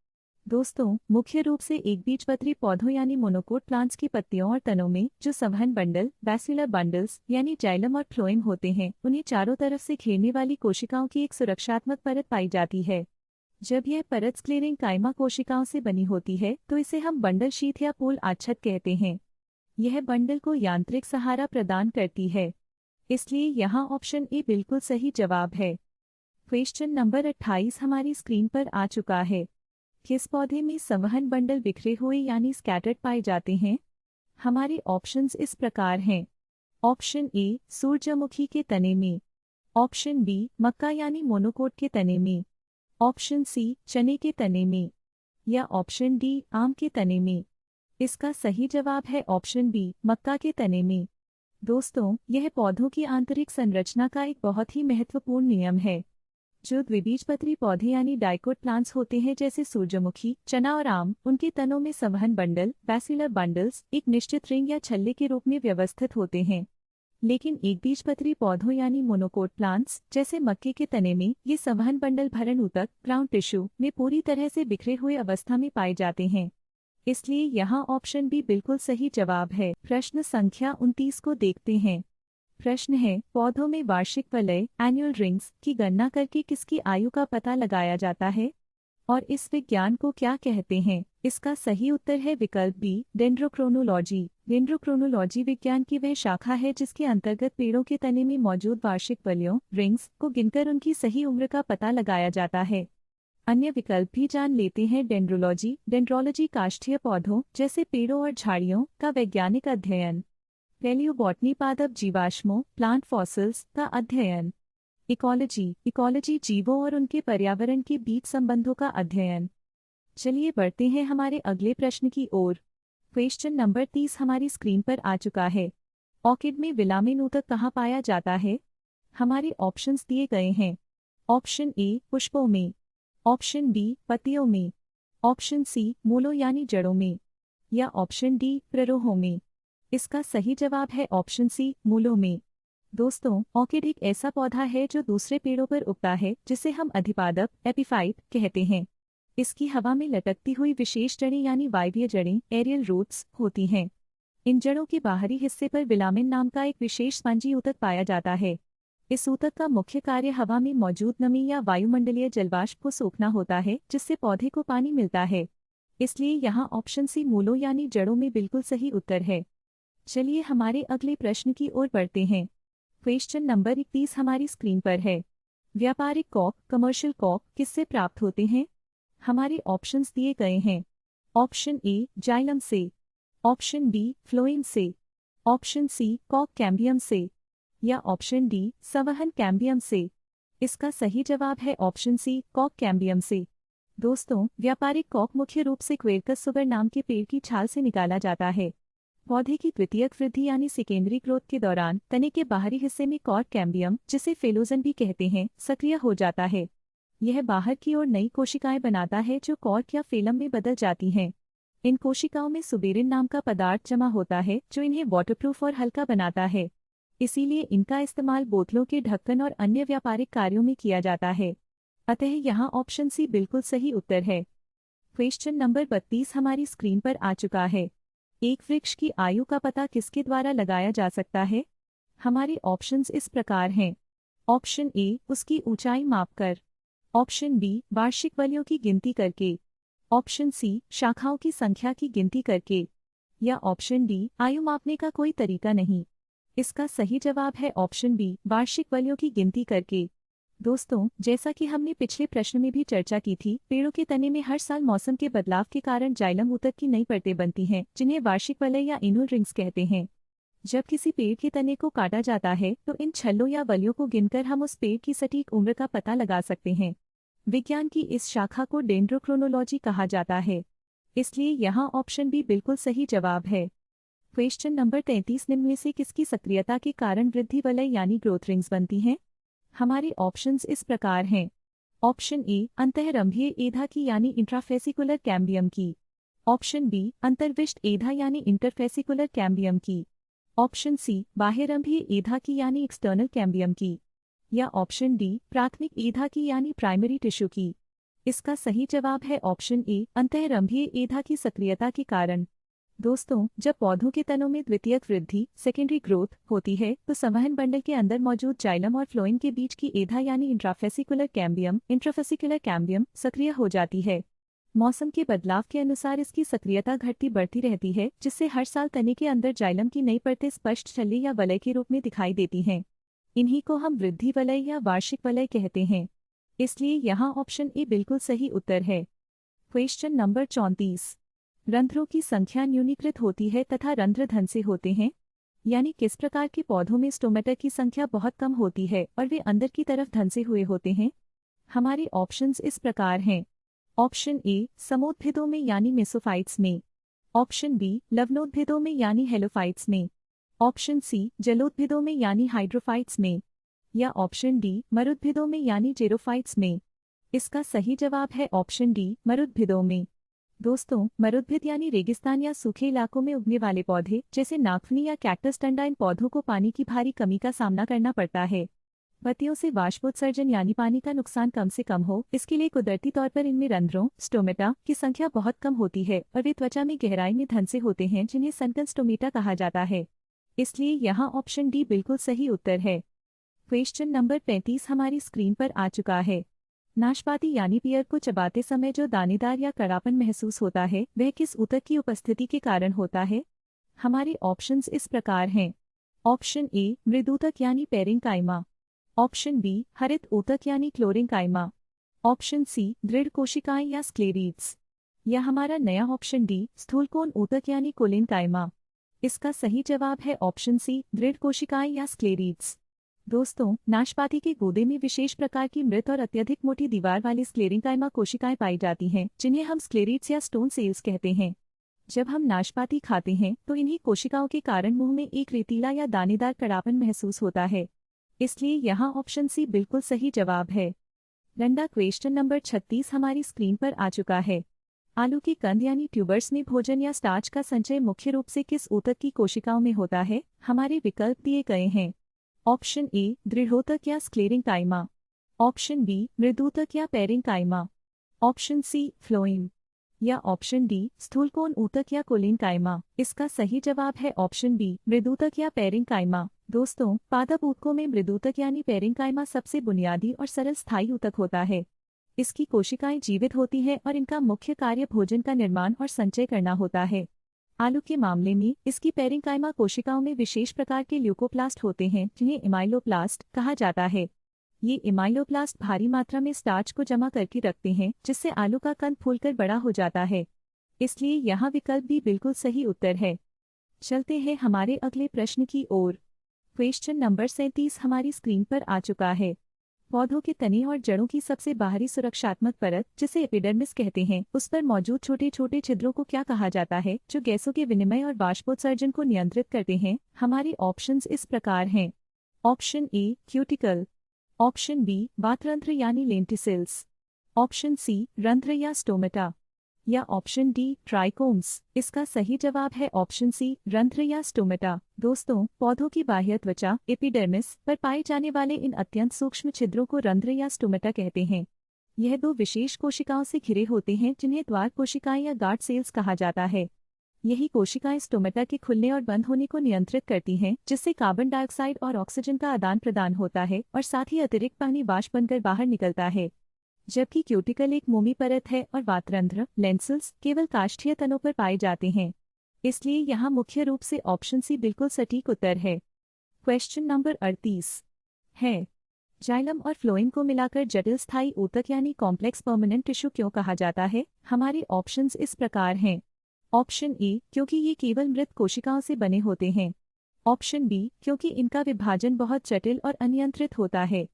दोस्तों, मुख्य रूप से एकबीजपत्री पौधों यानी मोनोकोट प्लांट्स की पत्तियों और तनों में जो संवहन बंडल बैसिलर बंडल्स यानी जाइलम और फ्लोएम होते हैं, उन्हें चारों तरफ से घेरने वाली कोशिकाओं की एक सुरक्षात्मक परत पाई जाती है। जब यह परत स्क्लेरेंग काइमा कोशिकाओं से बनी होती है तो इसे हम बंडल शीथ या पोल आच्छाद कहते हैं। यह बंडल को यांत्रिक सहारा प्रदान करती है, इसलिए यहाँ ऑप्शन ए बिल्कुल सही जवाब है। क्वेश्चन नंबर 28 हमारी स्क्रीन पर आ चुका है। किस पौधे में संवहन बंडल बिखरे हुए यानी स्कैटर्ड पाए जाते हैं? हमारे ऑप्शंस इस प्रकार हैं। ऑप्शन ए सूरजमुखी के तने में, ऑप्शन बी मक्का यानी मोनोकोट के तने में, ऑप्शन सी चने के तने में, या ऑप्शन डी आम के तने में। इसका सही जवाब है ऑप्शन बी मक्का के तने में। दोस्तों, यह पौधों की आंतरिक संरचना का एक बहुत ही महत्वपूर्ण नियम है। जो द्विबीजपत्री पौधे यानी डाइकोट प्लांट्स होते हैं जैसे सूरजमुखी, चना और आम, उनके तनों में संवहन बंडल बैसिलर बंडल्स एक निश्चित रिंग या छल्ले के रूप में व्यवस्थित होते हैं। लेकिन एकबीजपत्री पौधों यानी मोनोकोट प्लांट्स जैसे मक्के के तने में ये संवहन बंडल भरण ऊतक ग्राउंड टिश्यू में पूरी तरह से बिखरे हुए अवस्था में पाए जाते हैं। इसलिए यहाँ ऑप्शन बी बिल्कुल सही जवाब है। प्रश्न संख्या 29 को देखते हैं। प्रश्न है, पौधों में वार्षिक वलय एनुअल रिंग्स की गणना करके किसकी आयु का पता लगाया जाता है और इस विज्ञान को क्या कहते हैं? इसका सही उत्तर है विकल्प बी डेंड्रोक्रोनोलॉजी। डेंड्रोक्रोनोलॉजी विज्ञान की वह शाखा है जिसके अंतर्गत पेड़ों के तने में मौजूद वार्षिक वलयों रिंग्स को गिनकर उनकी सही उम्र का पता लगाया जाता है। अन्य विकल्प भी जान लेते हैं। डेंड्रोलॉजी डेंड्रोलॉजी काष्ठीय पौधों जैसे पेड़ों और झाड़ियों का वैज्ञानिक अध्ययन। पैलियोबॉटनी पादप जीवाश्मों प्लांट फॉसिल्स का अध्ययन। इकोलॉजी इकोलॉजी जीवों और उनके पर्यावरण के बीच संबंधों का अध्ययन। चलिए बढ़ते हैं हमारे अगले प्रश्न की ओर। क्वेश्चन नंबर 30 हमारी स्क्रीन पर आ चुका है। ऑर्किड में विलामेन ऊतक कहाँ पाया जाता है? हमारे ऑप्शंस दिए गए हैं। ऑप्शन ए पुष्पों में, ऑप्शन बी पत्तियों में, ऑप्शन सी मूलों यानी जड़ों में, या ऑप्शन डी प्ररोहों में। इसका सही जवाब है ऑप्शन सी मूलों में। दोस्तों, ऑर्किड एक ऐसा पौधा है जो दूसरे पेड़ों पर उगता है जिसे हम अधिपादप एपिफाइट कहते हैं। इसकी हवा में लटकती हुई विशेष जड़ें यानी वायवीय जड़ें एरियल रूट्स होती हैं। इन जड़ों के बाहरी हिस्से पर विलामेन नाम का एक विशेष स्पंजी ऊतक पाया जाता है। इस ऊतक का मुख्य कार्य हवा में मौजूद नमी या वायुमंडलीय जलवाष्प को सोखना होता है जिससे पौधे को पानी मिलता है। इसलिए यहाँ ऑप्शन सी मूलों यानी जड़ों में बिल्कुल सही उत्तर है। चलिए हमारे अगले प्रश्न की ओर बढ़ते हैं। क्वेश्चन नंबर 31 हमारी स्क्रीन पर है। व्यापारिक कॉर्क कमर्शियल कॉर्क किससे प्राप्त होते हैं? हमारे ऑप्शंस दिए गए हैं। ऑप्शन ए जाइलम से, ऑप्शन बी फ्लोएम से, ऑप्शन सी कॉर्क कैम्बियम से, या ऑप्शन डी संवहन कैम्बियम से। इसका सही जवाब है ऑप्शन सी कॉर्क कैम्बियम से। दोस्तों, व्यापारिक कॉर्क मुख्य रूप से क्वेरकस सुगर नाम के पेड़ की छाल से निकाला जाता है। पौधे की द्वितीयक वृद्धि यानी सेकेंडरी ग्रोथ के दौरान तने के बाहरी हिस्से में कॉर्क कैम्बियम, जिसे फेलोजन भी कहते हैं, सक्रिय हो जाता है। यह बाहर की ओर नई कोशिकाएं बनाता है जो कॉर्क या फेलम में बदल जाती हैं। इन कोशिकाओं में सुबेरिन नाम का पदार्थ जमा होता है जो इन्हें वाटरप्रूफ और हल्का बनाता है। इसीलिए इनका इस्तेमाल बोतलों के ढक्कन और अन्य व्यापारिक कार्यों में किया जाता है। अतः यहाँ ऑप्शन सी बिल्कुल सही उत्तर है। क्वेश्चन नंबर 32 हमारी स्क्रीन पर आ चुका है। एक वृक्ष की आयु का पता किसके द्वारा लगाया जा सकता है? हमारे ऑप्शंस इस प्रकार हैं। ऑप्शन ए उसकी ऊंचाई मापकर, ऑप्शन बी वार्षिक वलयों की गिनती करके, ऑप्शन सी शाखाओं की संख्या की गिनती करके, या ऑप्शन डी आयु मापने का कोई तरीका नहीं। इसका सही जवाब है ऑप्शन बी वार्षिक वलयों की गिनती करके। दोस्तों, जैसा कि हमने पिछले प्रश्न में भी चर्चा की थी, पेड़ों के तने में हर साल मौसम के बदलाव के कारण जाइलम ऊतक की नई परतें बनती हैं जिन्हें वार्षिक वलय या एनुअल रिंग्स कहते हैं। जब किसी पेड़ के तने को काटा जाता है तो इन छल्लों या वलयों को गिनकर हम उस पेड़ की सटीक उम्र का पता लगा सकते हैं। विज्ञान की इस शाखा को डेंड्रोक्रोनोलॉजी कहा जाता है। इसलिए यहाँ ऑप्शन बी बिल्कुल सही जवाब है। क्वेश्चन नंबर 33 निम्न में से किसकी सक्रियता के कारण वृद्धि वलय यानी ग्रोथ रिंग्स बनती हैं? हमारे ऑप्शंस इस प्रकार हैं। ऑप्शन ए अंतःरंभीय एधा की यानी इंट्राफेसिकुलर कैम्बियम की, ऑप्शन बी अंतर्विष्ट एधा यानी इंटरफेसिकुलर कैम्बियम की, ऑप्शन सी बाह्यरंभीय एधा की यानी एक्सटर्नल कैम्बियम की, या ऑप्शन डी प्राथमिक एधा की यानी प्राइमरी टिश्यू की। इसका सही जवाब है ऑप्शन ए, अंतःरंभीय एधा की सक्रियता के कारण। दोस्तों, जब पौधों के तनों में द्वितीयक वृद्धि सेकेंडरी ग्रोथ होती है तो संवहन बंडल के अंदर मौजूद जाइलम और फ्लोएम के बीच की एधा यानी इंट्राफेसिकुलर कैम्बियम सक्रिय हो जाती है। मौसम के बदलाव के अनुसार इसकी सक्रियता घटती बढ़ती रहती है, जिससे हर साल तने के अंदर जाइलम की नई परतें स्पष्ट छल्ले या वलय के रूप में दिखाई देती हैं। इन्हीं को हम वृद्धि वलय या वार्षिक वलय कहते हैं। इसलिए यहाँ ऑप्शन ए बिल्कुल सही उत्तर है। Question number 34। रंध्रों की संख्या न्यूनीकृत होती है तथा रंध्र धन से होते हैं, यानी किस प्रकार के पौधों में स्टोमेटा की संख्या बहुत कम होती है और वे अंदर की तरफ धन से हुए होते हैं। हमारे ऑप्शंस इस प्रकार हैं। ऑप्शन ए, समोद्भिदों में यानी मेसोफाइट्स में। ऑप्शन बी, लवणोद्भिदों में यानी हेलोफाइट्स में। ऑप्शन सी, जलोद्भिदों में यानी हाइड्रोफाइट्स में। या ऑप्शन डी, मरुद्भिदों में यानी जेरोफाइट्स में। इसका सही जवाब है ऑप्शन डी, मरुद्भिदों में। दोस्तों, मरुद्भिद यानी रेगिस्तान या सूखे इलाकों में उगने वाले पौधे जैसे नाखफनी या कैक्टस टंडा, इन पौधों को पानी की भारी कमी का सामना करना पड़ता है। पत्तियों से वाष्पोत्सर्जन यानी पानी का नुकसान कम से कम हो, इसके लिए कुदरती तौर पर इनमें रंध्रों स्टोमेटा की संख्या बहुत कम होती है और वे त्वचा में गहराई में धन से होते हैं, जिन्हें सनकन स्टोमेटा कहा जाता है। इसलिए यहाँ ऑप्शन डी बिल्कुल सही उत्तर है। क्वेश्चन नंबर 35 हमारी स्क्रीन पर आ चुका है। नाशपाती यानी पियर को चबाते समय जो दानेदार या कड़ापन महसूस होता है वह किस ऊतक की उपस्थिति के कारण होता है। हमारे ऑप्शंस इस प्रकार हैं। ऑप्शन ए, मृदूतक यानी पेरेंकाइमा। ऑप्शन बी, हरित ऊतक यानी क्लोरेंकाइमा। ऑप्शन सी, दृढ़ कोशिकाएं या स्क्लेरीड्स। या हमारा नया ऑप्शन डी, स्थूलकोण ऊतक यानी कोलेनकाइमा। इसका सही जवाब है ऑप्शन सी, दृढ़ कोशिकाएं या स्क्लेरीड्स। दोस्तों, नाशपाती के गूदे में विशेष प्रकार की मृत और अत्यधिक मोटी दीवार वाली स्क्लेरेंकाइमा कोशिकाएं पाई जाती हैं, जिन्हें हम स्क्लेरीड्स या स्टोन सेल्स कहते हैं। जब हम नाशपाती खाते हैं तो इन्हीं कोशिकाओं के कारण मुंह में एक रेतीला या दानेदार कड़ापन महसूस होता है। इसलिए यहाँ ऑप्शन सी बिल्कुल सही जवाब है। रंडा क्वेश्चन नंबर 36 हमारी स्क्रीन पर आ चुका है। आलू की कंद यानी ट्यूबर्स में भोजन या स्टार्च का संचय मुख्य रूप से किस ऊतक की कोशिकाओं में होता है। हमारे विकल्प दिए गए हैं। ऑप्शन ए, दृढ़ोतक या स्क्लेरेंकाइमा। ऑप्शन बी, मृदूतक या पेरेंकाइमा। Option C, phloem. या ऑप्शन डी, स्थूलकोण ऊतक या कोलेनकाइमा। इसका सही जवाब है ऑप्शन बी, मृदूतक या पेरेंकाइमा। दोस्तों, पादप ऊतकों में मृदूतक यानी पेरेंकाइमा सबसे बुनियादी और सरल स्थायी ऊतक होता है। इसकी कोशिकाएं जीवित होती हैं और इनका मुख्य कार्य भोजन का निर्माण और संचय करना होता है। आलू के मामले में इसकी पेरेंकाइमा कोशिकाओं में विशेष प्रकार के ल्यूकोप्लास्ट होते हैं, जिन्हें इमाइलोप्लास्ट कहा जाता है। ये इमाइलोप्लास्ट भारी मात्रा में स्टार्च को जमा करके रखते हैं, जिससे आलू का कंद फूलकर बड़ा हो जाता है। इसलिए यहाँ विकल्प भी बिल्कुल सही उत्तर है। चलते हैं हमारे अगले प्रश्न की ओर। क्वेश्चन नंबर 37 हमारी स्क्रीन पर आ चुका है। पौधों के तने और जड़ों की सबसे बाहरी सुरक्षात्मक परत, जिसे एपिडर्मिस कहते हैं, उस पर मौजूद छोटे छोटे छिद्रों को क्या कहा जाता है, जो गैसों के विनिमय और वाष्पोत्सर्जन को नियंत्रित करते हैं। हमारे ऑप्शंस इस प्रकार हैं। Option A, cuticle. Option B, वातरंध्र यानी लेंटिसिल्स। ऑप्शन सी, रंध्र या स्टोमेटा। या ऑप्शन डी, ट्राइकोम्स। इसका सही जवाब है ऑप्शन सी, रंध्र या स्टोमेटा। दोस्तों, पौधों की बाह्य त्वचा एपिडर्मिस पर पाए जाने वाले इन अत्यंत सूक्ष्म छिद्रों को रंध्र या स्टोमेटा कहते हैं। यह दो विशेष कोशिकाओं से घिरे होते हैं, जिन्हें द्वार कोशिकाएं या गार्ड सेल्स कहा जाता है। यही कोशिकाएं स्टोमेटा के खुलने और बंद होने को नियंत्रित करती हैं, जिससे कार्बन डाइऑक्साइड और ऑक्सीजन का आदान प्रदान होता है और साथ ही अतिरिक्त पानी वाष्प बनकर बाहर निकलता है। जबकि क्यूटिकल एक मोमी परत है और वातरंध्र लेंसिल्स केवल काष्ठीय तनों पर पाए जाते हैं। इसलिए यहाँ मुख्य रूप से ऑप्शन सी बिल्कुल सटीक उत्तर है। क्वेश्चन नंबर 38 है। जाइलम और फ्लोएम को मिलाकर जटिल स्थायी ऊतक यानी कॉम्प्लेक्स परमानेंट टिश्यू क्यों कहा जाता है। हमारे ऑप्शंस इस प्रकार हैं। ऑप्शन ए, क्योंकि ये केवल मृत कोशिकाओं से बने होते हैं। ऑप्शन बी, क्योंकि इनका विभाजन बहुत जटिल और अनियंत्रित होता है।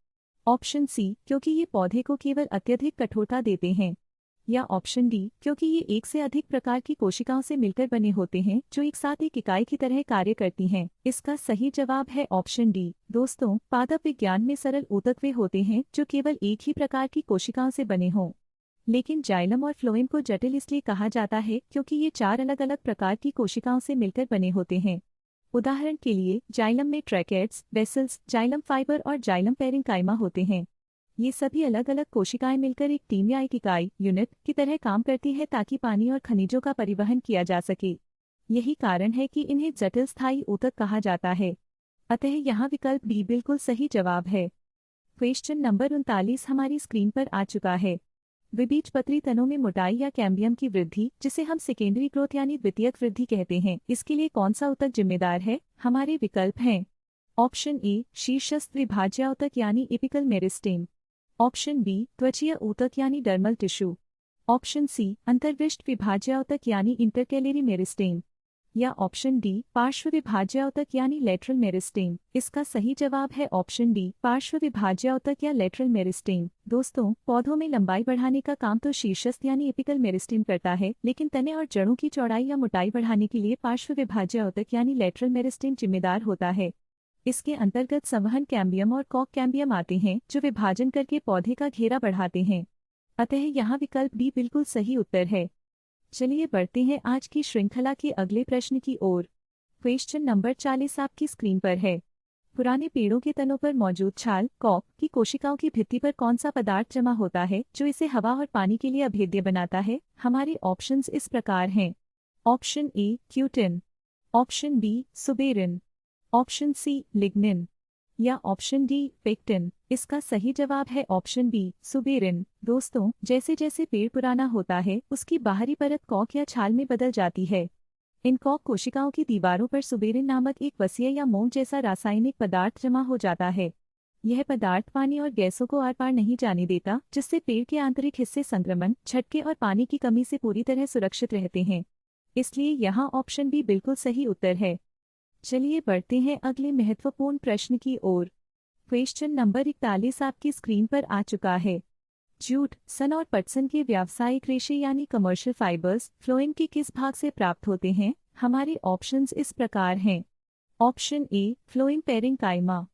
ऑप्शन सी, क्योंकि ये पौधे को केवल अत्यधिक कठोरता देते हैं। या ऑप्शन डी, क्योंकि ये एक से अधिक प्रकार की कोशिकाओं से मिलकर बने होते हैं, जो एक साथ एक इकाई की तरह कार्य करती हैं। इसका सही जवाब है ऑप्शन डी। दोस्तों, पादप विज्ञान में सरल ऊतक वे होते हैं जो केवल एक ही प्रकार की कोशिकाओं से बने हों। लेकिन जाइलम और फ्लोएम को जटिल इसलिए कहा जाता है क्योंकि ये 4 अलग अलग प्रकार की कोशिकाओं से मिलकर बने होते हैं। उदाहरण के लिए जाइलम में ट्रैकेट्स, वेसल्स, जाइलम फाइबर और जाइलम पेरेंकाइमा होते हैं। ये सभी अलग अलग कोशिकाएं मिलकर एक टीम या एक इकाई यूनिट की तरह काम करती है ताकि पानी और खनिजों का परिवहन किया जा सके। यही कारण है कि इन्हें जटिल स्थायी ऊतक कहा जाता है। अतः यहाँ विकल्प बी बिल्कुल सही जवाब है। क्वेश्चन नंबर 39 हमारी स्क्रीन पर आ चुका है। द्विबीजपत्री तनों में मोटाई या कैम्बियम की वृद्धि, जिसे हम सेकेंडरी ग्रोथ यानी द्वितीयक वृद्धि कहते हैं, इसके लिए कौन सा ऊतक जिम्मेदार है? हमारे विकल्प हैं। ऑप्शन ए शीर्षस्थ विभाज्य ऊतक यानी एपिकल मेरिस्टेम। ऑप्शन बी त्वचीय ऊतक यानी डर्मल टिश्यू। ऑप्शन सी अंतर्विष्ट विभाज्य ऊतक यानी इंटरकैलरी मेरिस्टेम। या ऑप्शन डी पार्श्व विभाज्य ऊतक यानी लेटरल मेरिस्टेम। इसका सही जवाब है ऑप्शन डी पार्श्व विभाज्य ऊतक या लेटरल मेरिस्टेम। दोस्तों, पौधों में लंबाई बढ़ाने का काम तो शीर्षस्थ यानी एपिकल मेरिस्टेम करता है, लेकिन तने और जड़ों की चौड़ाई या मोटाई बढ़ाने के लिए पार्श्व विभाज्य ऊतक यानी लेटरल मेरिस्टेम जिम्मेदार होता है। इसके अंतर्गत संवहन कैम्बियम और कॉक कैम्बियम आते हैं, जो विभाजन करके पौधे का घेरा बढ़ाते हैं। अतः यहाँ विकल्प बी बिल्कुल सही उत्तर है। चलिए बढ़ते हैं आज की श्रृंखला के अगले प्रश्न की ओर। क्वेश्चन नंबर 40 आपकी स्क्रीन पर है। पुराने पेड़ों के तनों पर मौजूद छाल कॉक की कोशिकाओं की भित्ति पर कौन सा पदार्थ जमा होता है जो इसे हवा और पानी के लिए अभेद्य बनाता है? हमारे ऑप्शंस इस प्रकार हैं। Option A cutin, option B suberin, option C lignin या ऑप्शन डी पेक्टिन। इसका सही जवाब है ऑप्शन बी सुबेरिन। दोस्तों, जैसे जैसे पेड़ पुराना होता है उसकी बाहरी परत कॉक या छाल में बदल जाती है। इन कॉक कोशिकाओं की दीवारों पर सुबेरिन नामक एक वसीय या मोम जैसा रासायनिक पदार्थ जमा हो जाता है। यह पदार्थ पानी और गैसों को आर पार नहीं जाने देता, जिससे पेड़ के आंतरिक हिस्से संक्रमण, झटके और पानी की कमी से पूरी तरह सुरक्षित रहते हैं। इसलिए यहाँ ऑप्शन बी बिल्कुल सही उत्तर है। चलिए बढ़ते हैं अगले महत्वपूर्ण प्रश्न की ओर। क्वेश्चन नंबर 41 आपकी स्क्रीन पर आ चुका है। जूट, सन और पटसन के व्यावसायिक रेशे यानी कमर्शियल फाइबर्स फ्लोएम के किस भाग से प्राप्त होते हैं? हमारे ऑप्शंस इस प्रकार हैं। Option A phloem parenchyma,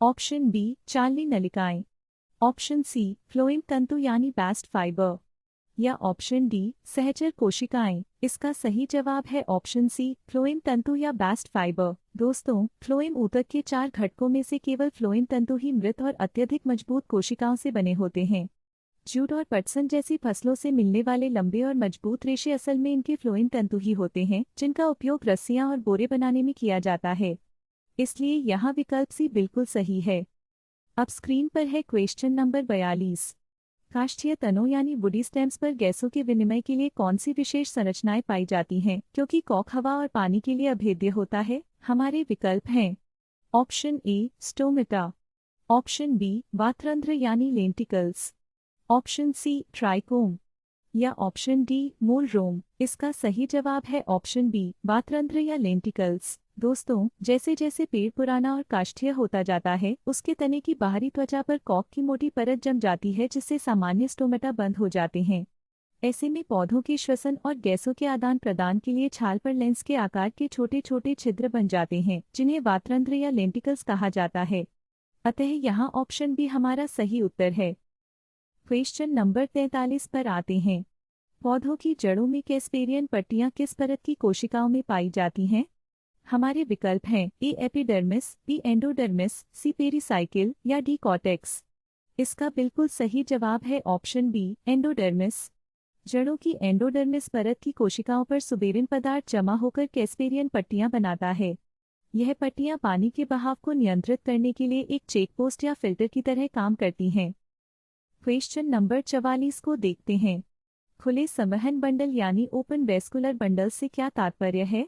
option B चालनी नलिकाएं, ऑप्शन सी फ्लोएम तंतु यानी बास्ट फाइबर या ऑप्शन डी सहचर कोशिकाएं। इसका सही जवाब है ऑप्शन सी फ्लोएम तंतु या बास्ट फाइबर। दोस्तों, फ्लोएम ऊतक के 4 घटकों में से केवल फ्लोएम तंतु ही मृत और अत्यधिक मजबूत कोशिकाओं से बने होते हैं। जूट और पटसन जैसी फसलों से मिलने वाले लंबे और मजबूत रेशे असल में इनके फ्लोएम तंतु ही होते हैं, जिनका उपयोग रस्सियां और बोरे बनाने में किया जाता है। इसलिए यहाँ विकल्प सी बिल्कुल सही है। अब स्क्रीन पर है क्वेश्चन नंबर 42। काष्ठीय तनों यानी वुडी स्टेम्स पर गैसों के विनिमय के लिए कौन सी विशेष संरचनाएं पाई जाती हैं, क्योंकि कॉक हवा और पानी के लिए अभेद्य होता है? हमारे विकल्प हैं। Option A stomata, option B वातरंध्र यानी लेंटिकल्स, ऑप्शन सी ट्राइकोम या ऑप्शन डी मूल रोम। इसका सही जवाब है ऑप्शन बी वातरंध्र या लेंटिकल्स। दोस्तों, जैसे जैसे पेड़ पुराना और काष्ठीय होता जाता है उसके तने की बाहरी त्वचा पर कॉक की मोटी परत जम जाती है, जिससे सामान्य स्टोमेटा बंद हो जाते हैं। ऐसे में पौधों के श्वसन और गैसों के आदान प्रदान के लिए छाल पर लेंस के आकार के छोटे छोटे छिद्र बन जाते हैं, जिन्हें वातरंध्र या लेंटिकल्स कहा जाता है। अतः यहाँ ऑप्शन बी हमारा सही उत्तर है। क्वेश्चन नंबर 43 पर आते हैं। पौधों की जड़ों में कैस्पेरियन पट्टियां किस परत की कोशिकाओं में पाई जाती हैं? हमारे विकल्प हैं। ए एपिडर्मिस, बी एंडोडर्मिस, सी पेरिसाइकिल या डी कॉर्टेक्स। इसका बिल्कुल सही जवाब है ऑप्शन बी एंडोडर्मिस। जड़ों की एंडोडर्मिस परत की कोशिकाओं पर सुबेरिन पदार्थ जमा होकर कैस्पेरियन पट्टियां बनाता है। यह पट्टियां पानी के बहाव को नियंत्रित करने के लिए एक चेकपोस्ट या फिल्टर की तरह काम करती हैं। क्वेश्चन नंबर 44 को देखते हैं। खुले संवहन बंडल यानी ओपन वेस्कुलर बंडल से क्या तात्पर्य है?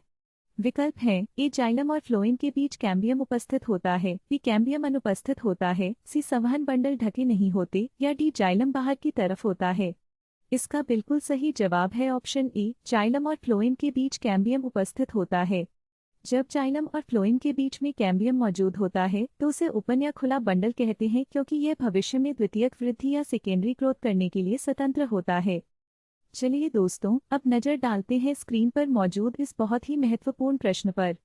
विकल्प हैं। ए जाइलम और फ्लोएम के बीच कैम्बियम उपस्थित होता है, बी कैम्बियम अनुपस्थित होता है, सी संवहन बंडल ढके नहीं होते या डी जाइलम बाहर की तरफ होता है। इसका बिल्कुल सही जवाब है ऑप्शन ए जाइलम और फ्लोएम के बीच कैम्बियम उपस्थित होता है। जब जाइलम और फ्लोएम के बीच में कैम्बियम मौजूद होता है तो उसे ओपन या खुला बंडल कहते हैं, क्योंकि यह भविष्य में द्वितीयक वृद्धि या सेकेंडरी ग्रोथ करने के लिए स्वतंत्र होता है। चलिए दोस्तों, अब नजर डालते हैं स्क्रीन पर मौजूद इस बहुत ही महत्वपूर्ण प्रश्न पर।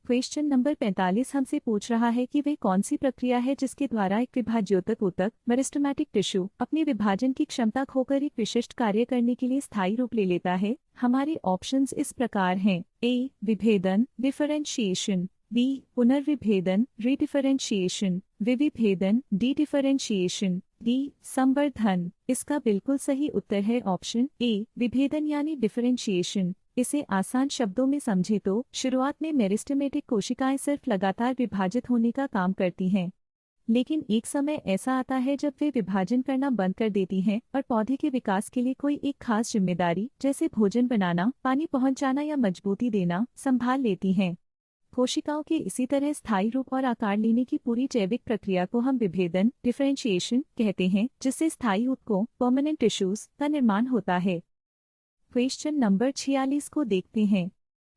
क्वेश्चन नंबर 45 हमसे पूछ रहा है कि वह कौन सी प्रक्रिया है जिसके द्वारा एक विभाज्योतक ऊतक मेरिस्टेमेटिक टिश्यू अपने विभाजन की क्षमता खोकर एक विशिष्ट कार्य करने के लिए स्थायी रूप ले लेता है। हमारे ऑप्शंस इस प्रकार हैं। ए विभेदन डिफरेंशिएशन, बी पुनर्विभेदन रीडिफरेंशिएशन, विविभेदन डिफरेंशिएशन, डी संवर्धन। इसका बिल्कुल सही उत्तर है ऑप्शन ए विभेदन यानी डिफरेंशिएशन। इसे आसान शब्दों में समझे तो शुरुआत में मेरिस्टेमेटिक कोशिकाएं सिर्फ लगातार विभाजित होने का काम करती हैं, लेकिन एक समय ऐसा आता है जब वे विभाजन करना बंद कर देती हैं और पौधे के विकास के लिए कोई एक खास जिम्मेदारी जैसे भोजन बनाना, पानी पहुंचाना या मजबूती देना संभाल लेती हैं। कोशिकाओं के इसी तरह स्थायी रूप और आकार लेने की पूरी जैविक प्रक्रिया को हम विभेदन डिफरेंशिएशन कहते हैं, जिससे स्थायी ऊतकों परमानेंट टिश्यूज का निर्माण होता है। क्वेश्चन नंबर 46 को देखते हैं।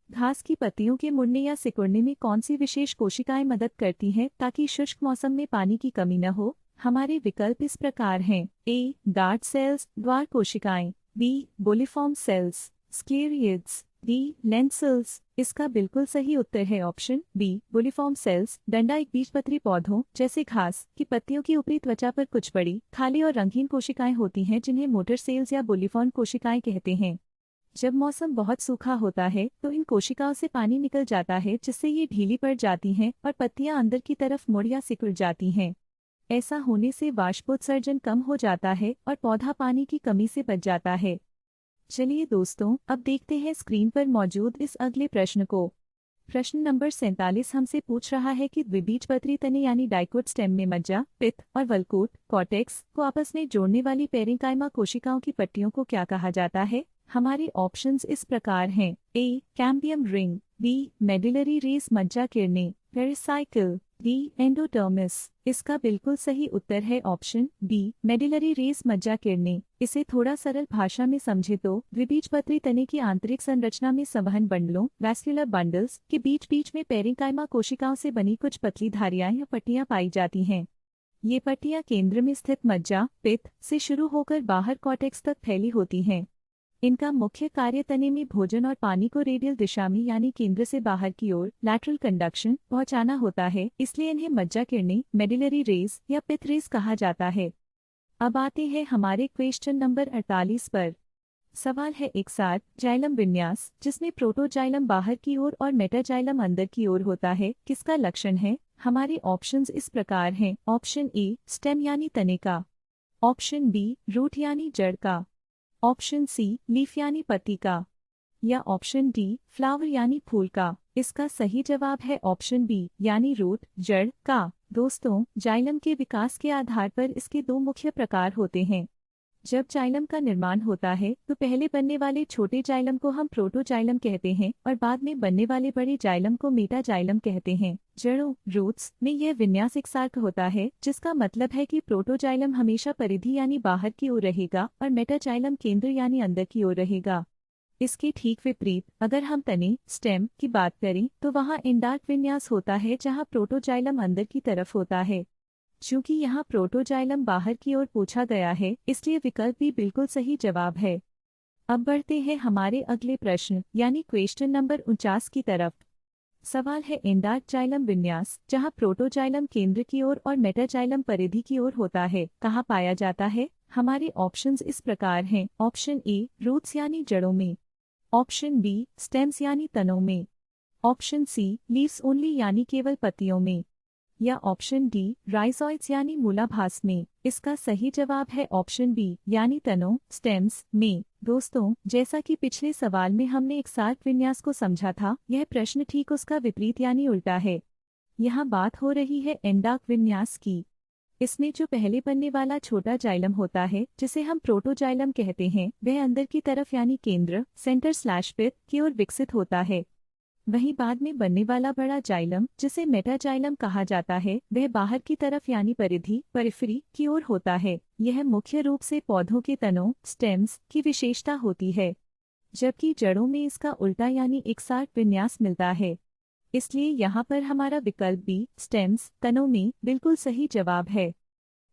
घास की पत्तियों के मुड़ने या सिकुड़ने में कौन सी विशेष कोशिकाएं मदद करती हैं ताकि शुष्क मौसम में पानी की कमी न हो? हमारे विकल्प इस प्रकार हैं। ए गार्ड सेल्स द्वार कोशिकाएं, बी बोलिफॉर्म सेल्स स्क्लेरियड्स, डी लेंसल्स। इसका बिल्कुल सही उत्तर है ऑप्शन बी बोलिफॉर्म सेल्स। डंडा एक बीजपत्री पौधों जैसे घास की पत्तियों की ऊपरी त्वचा पर कुछ बड़ी खाली और रंगीन कोशिकाएं होती हैं जिन्हें मोटर सेल्स या बोलिफॉर्म कोशिकाएं कहते हैं। जब मौसम बहुत सूखा होता है तो इन कोशिकाओं से पानी निकल जाता है, जिससे ये ढीली पड़ जाती हैं और पत्तियां अंदर की तरफ मुड़ या सिकुड़ जाती हैं। ऐसा होने से वाष्पोत्सर्जन कम हो जाता है और पौधा पानी की कमी से बच जाता है। चलिए दोस्तों, अब देखते हैं स्क्रीन पर मौजूद इस अगले प्रश्न को। प्रश्न नंबर 47 हमसे पूछ रहा है कि द्विबीजपत्री तने यानी डाइकोट स्टेम में मज्जा, पित्त और वल्कोट कॉर्टेक्स को आपस में जोड़ने वाली पेरेंकाइमा कोशिकाओं की पट्टियों को क्या कहा जाता है? हमारे ऑप्शंस इस प्रकार हैं। A cambium ring, B medullary rays मज्जा किरणें पेरिसाइकिल, डी एंडोडर्मिस। इसका बिल्कुल सही उत्तर है ऑप्शन बी मेडुलरी रेस मज्जा किरणें। इसे थोड़ा सरल भाषा में समझे तो द्विबीजपत्री तने की आंतरिक संरचना में संवहन बंडलों वैस्कुलर बंडल्स के बीच बीच में पेरेंकाइमा कोशिकाओं से बनी कुछ पतली धारियां या पट्टियां पाई जाती हैं। ये पट्टियां केंद्र में स्थित मज्जा पित्त से शुरू होकर बाहर कॉर्टेक्स तक फैली होती हैं। इनका मुख्य कार्य तने में भोजन और पानी को रेडियल दिशा में यानी केंद्र से बाहर की ओर लैटरल कंडक्शन पहुंचाना होता है, इसलिए इन्हें मज्जा किरणें मेडुलरी रेस या पित्त रेस कहा जाता है। अब आते हैं हमारे क्वेश्चन नंबर 48 पर। सवाल है एक साथ जाइलम विन्यास जिसमें प्रोटोजाइलम बाहर की ओर और मेटाजाइलम अंदर की ओर होता है, किसका लक्षण है? हमारे ऑप्शंस इस प्रकार हैं। ऑप्शन ए स्टेम यानी तने का, ऑप्शन बी रूट यानी जड़ का, ऑप्शन सी लीफ यानी पत्ती का, या ऑप्शन डी फ्लावर यानी फूल का। इसका सही जवाब है ऑप्शन बी यानी रूट जड़ का। दोस्तों, जाइलम के विकास के आधार पर इसके दो मुख्य प्रकार होते हैं। जब जाइलम का निर्माण होता है तो पहले बनने वाले छोटे जाइलम को हम प्रोटोजाइलम कहते हैं और बाद में बनने वाले बड़े जाइलम को मेटाजाइलम कहते हैं। जड़ों रूट्स में यह विन्यास एकसारक होता है, जिसका मतलब है कि प्रोटोजाइलम हमेशा परिधि यानी बाहर की ओर रहेगा और मेटाजाइलम केंद्र यानी अंदर की ओर रहेगा। इसके ठीक विपरीत अगर हम तने स्टेम की बात करें तो वहाँ एंडार्क विन्यास होता है, जहाँ प्रोटोजाइलम अंदर की तरफ होता है। चूंकि यहाँ प्रोटोजाइलम बाहर की ओर पूछा गया है, इसलिए विकल्प भी बिल्कुल सही जवाब है। अब बढ़ते हैं हमारे अगले प्रश्न यानी क्वेश्चन नंबर 49 की तरफ। सवाल है एंडार्क जाइलम विन्यास जहाँ प्रोटोजाइलम केंद्र की ओर और मेटाजाइलम परिधि की ओर होता है, कहाँ पाया जाता है? हमारे ऑप्शंस इस प्रकार हैं। ऑप्शन ए रूट्स यानी जड़ों में, ऑप्शन बी स्टेम्स यानी तनों में, ऑप्शन सी लीव्स ओनली यानी केवल पत्तियों में, या ऑप्शन डी राइजोइड्स यानी मूलाभास में। इसका सही जवाब है ऑप्शन बी यानी तनों स्टेम्स में। दोस्तों, जैसा कि पिछले सवाल में हमने एकसारक विन्यास को समझा था, यह प्रश्न ठीक उसका विपरीत यानी उल्टा है। यहाँ बात हो रही है एंडार्क विन्यास की। इसमें जो पहले बनने वाला छोटा जाइलम होता है, जिसे हम प्रोटोजाइलम कहते हैं, वह अंदर की तरफ यानी केंद्र सेंटर/पित्त की ओर विकसित होता है। वहीं बाद में बनने वाला बड़ा जाइलम, जिसे मेटाजाइलम कहा जाता है, वह बाहर की तरफ यानी परिधि पेरिफेरी की ओर होता है। यह मुख्य रूप से पौधों के तनों स्टेम्स की विशेषता होती है, जबकि जड़ों में इसका उल्टा यानी एकसारक विन्यास मिलता है। इसलिए यहाँ पर हमारा विकल्प बी स्टेम्स तनों में बिल्कुल सही जवाब है।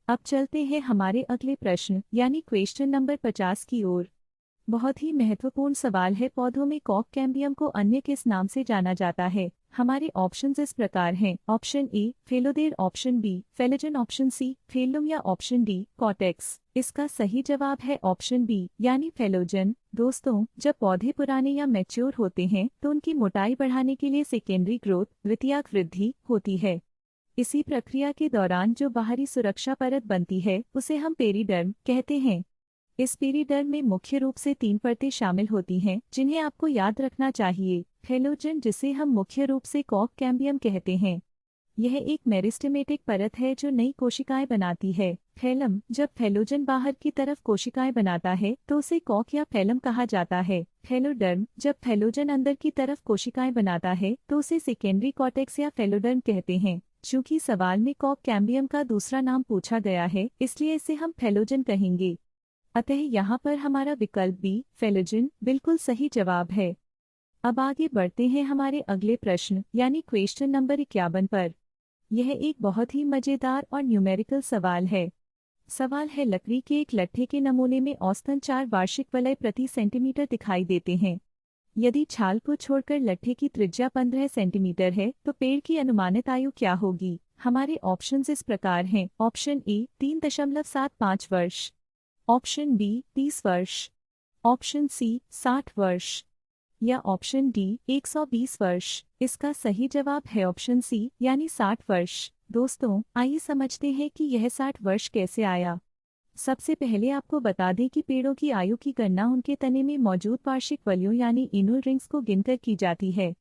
अब चलते हैं हमारे अगले प्रश्न यानी क्वेश्चन नंबर 50 की ओर। बहुत ही महत्वपूर्ण सवाल है, पौधों में कॉक कैम्बियम को अन्य किस नाम से जाना जाता है? हमारे ऑप्शंस इस प्रकार हैं। Option A phelloderm, option B phellogen, option C phellem या ऑप्शन डी कॉर्टेक्स। इसका सही जवाब है ऑप्शन बी यानी फेलोजन। दोस्तों, जब पौधे पुराने या मैच्योर होते हैं तो उनकी मोटाई बढ़ाने के लिए सेकेंडरी ग्रोथ, द्वितीयक वृद्धि होती है। इसी प्रक्रिया के दौरान जो बाहरी सुरक्षा परत बनती है उसे हम पेरिडर्म कहते हैं। इस पेरिडर्म में मुख्य रूप से 3 परतें शामिल होती हैं जिन्हें आपको याद रखना चाहिए। फेलोजन, जिसे हम मुख्य रूप से कॉक कैम्बियम कहते हैं, यह एक मेरिस्टेमेटिक परत है जो नई कोशिकाएं बनाती है। फेलम, जब फेलोजन बाहर की तरफ कोशिकाएं बनाता है तो उसे कॉक या फेलम कहा जाता है। फेलोडर्म, जब फेलोजन अंदर की तरफ कोशिकाएं बनाता है तो उसे सेकेंडरी कॉर्टेक्स या फेलोडर्म कहते हैं। चूंकि सवाल में कॉक कैम्बियम का दूसरा नाम पूछा गया है, इसलिए इसे हम फेलोजन कहेंगे। अतः यहाँ पर हमारा विकल्प बी फेलोजन बिल्कुल सही जवाब है। अब आगे बढ़ते हैं हमारे अगले प्रश्न यानी क्वेश्चन नंबर 51 पर। यह एक बहुत ही मजेदार और न्यूमेरिकल सवाल है। सवाल है, लकड़ी के एक लट्ठे के नमूने में औसतन 4 वार्षिक वलय प्रति सेंटीमीटर दिखाई देते हैं। यदि छाल को छोड़कर लट्ठे की त्रिज्या 15 सेंटीमीटर है तो पेड़ की अनुमानित आयु क्या होगी? हमारे ऑप्शंस इस प्रकार हैं। ऑप्शन ए 3.75 वर्ष, ऑप्शन बी 30 वर्ष, ऑप्शन सी 60 वर्ष या ऑप्शन डी 120 वर्ष। इसका सही जवाब है ऑप्शन सी यानी 60 वर्ष। दोस्तों, आइए समझते हैं कि यह 60 वर्ष कैसे आया। सबसे पहले आपको बता दें कि पेड़ों की आयु की गणना उनके तने में मौजूद वार्षिक वलयों यानी एनुअल रिंग्स को गिनकर की जाती है।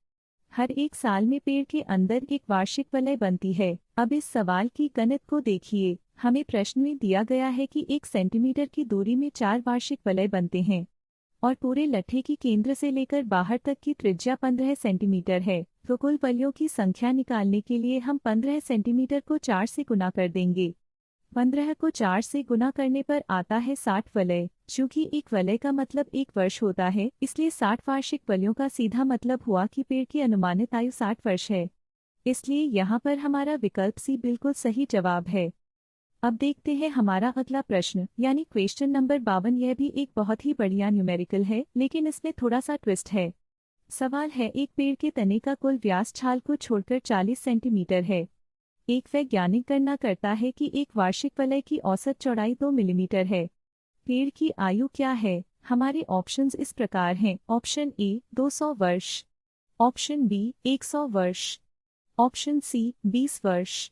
हर एक साल में पेड़ के अंदर एक वार्षिक वलय बनती है। अब इस सवाल की गणित को देखिए। हमें प्रश्न में दिया गया है कि 1 सेंटीमीटर की दूरी में 4 वार्षिक वलय बनते हैं और पूरे लट्ठे की केंद्र से लेकर बाहर तक की त्रिज्या 15 सेंटीमीटर है। तो कुल वलयों की संख्या निकालने के लिए हम 15 सेंटीमीटर को 4 से गुना कर देंगे। 15 को 4 से गुना करने पर आता है 60 वलय। चूंकि एक वलय का मतलब 1 वर्ष होता है, इसलिए 60 वार्षिक वलयों का सीधा मतलब हुआ कि पेड़ की अनुमानित आयु 60 वर्ष है। इसलिए यहाँ पर हमारा विकल्प सी बिल्कुल सही जवाब है। अब देखते हैं हमारा अगला प्रश्न यानी क्वेश्चन नंबर 52। यह भी एक बहुत ही बढ़िया न्यूमेरिकल है, लेकिन इसमें थोड़ा सा ट्विस्ट है। सवाल है, एक पेड़ के तने का कुल व्यास छाल को छोड़कर 40 सेंटीमीटर है। एक वैज्ञानिक गणना करता है कि एक वार्षिक वलय की औसत चौड़ाई 2 मिलीमीटर है। पेड़ की आयु क्या है? हमारे ऑप्शंस इस प्रकार हैं। ऑप्शन ए 200 वर्ष, ऑप्शन बी 100 वर्ष, ऑप्शन सी 20 वर्ष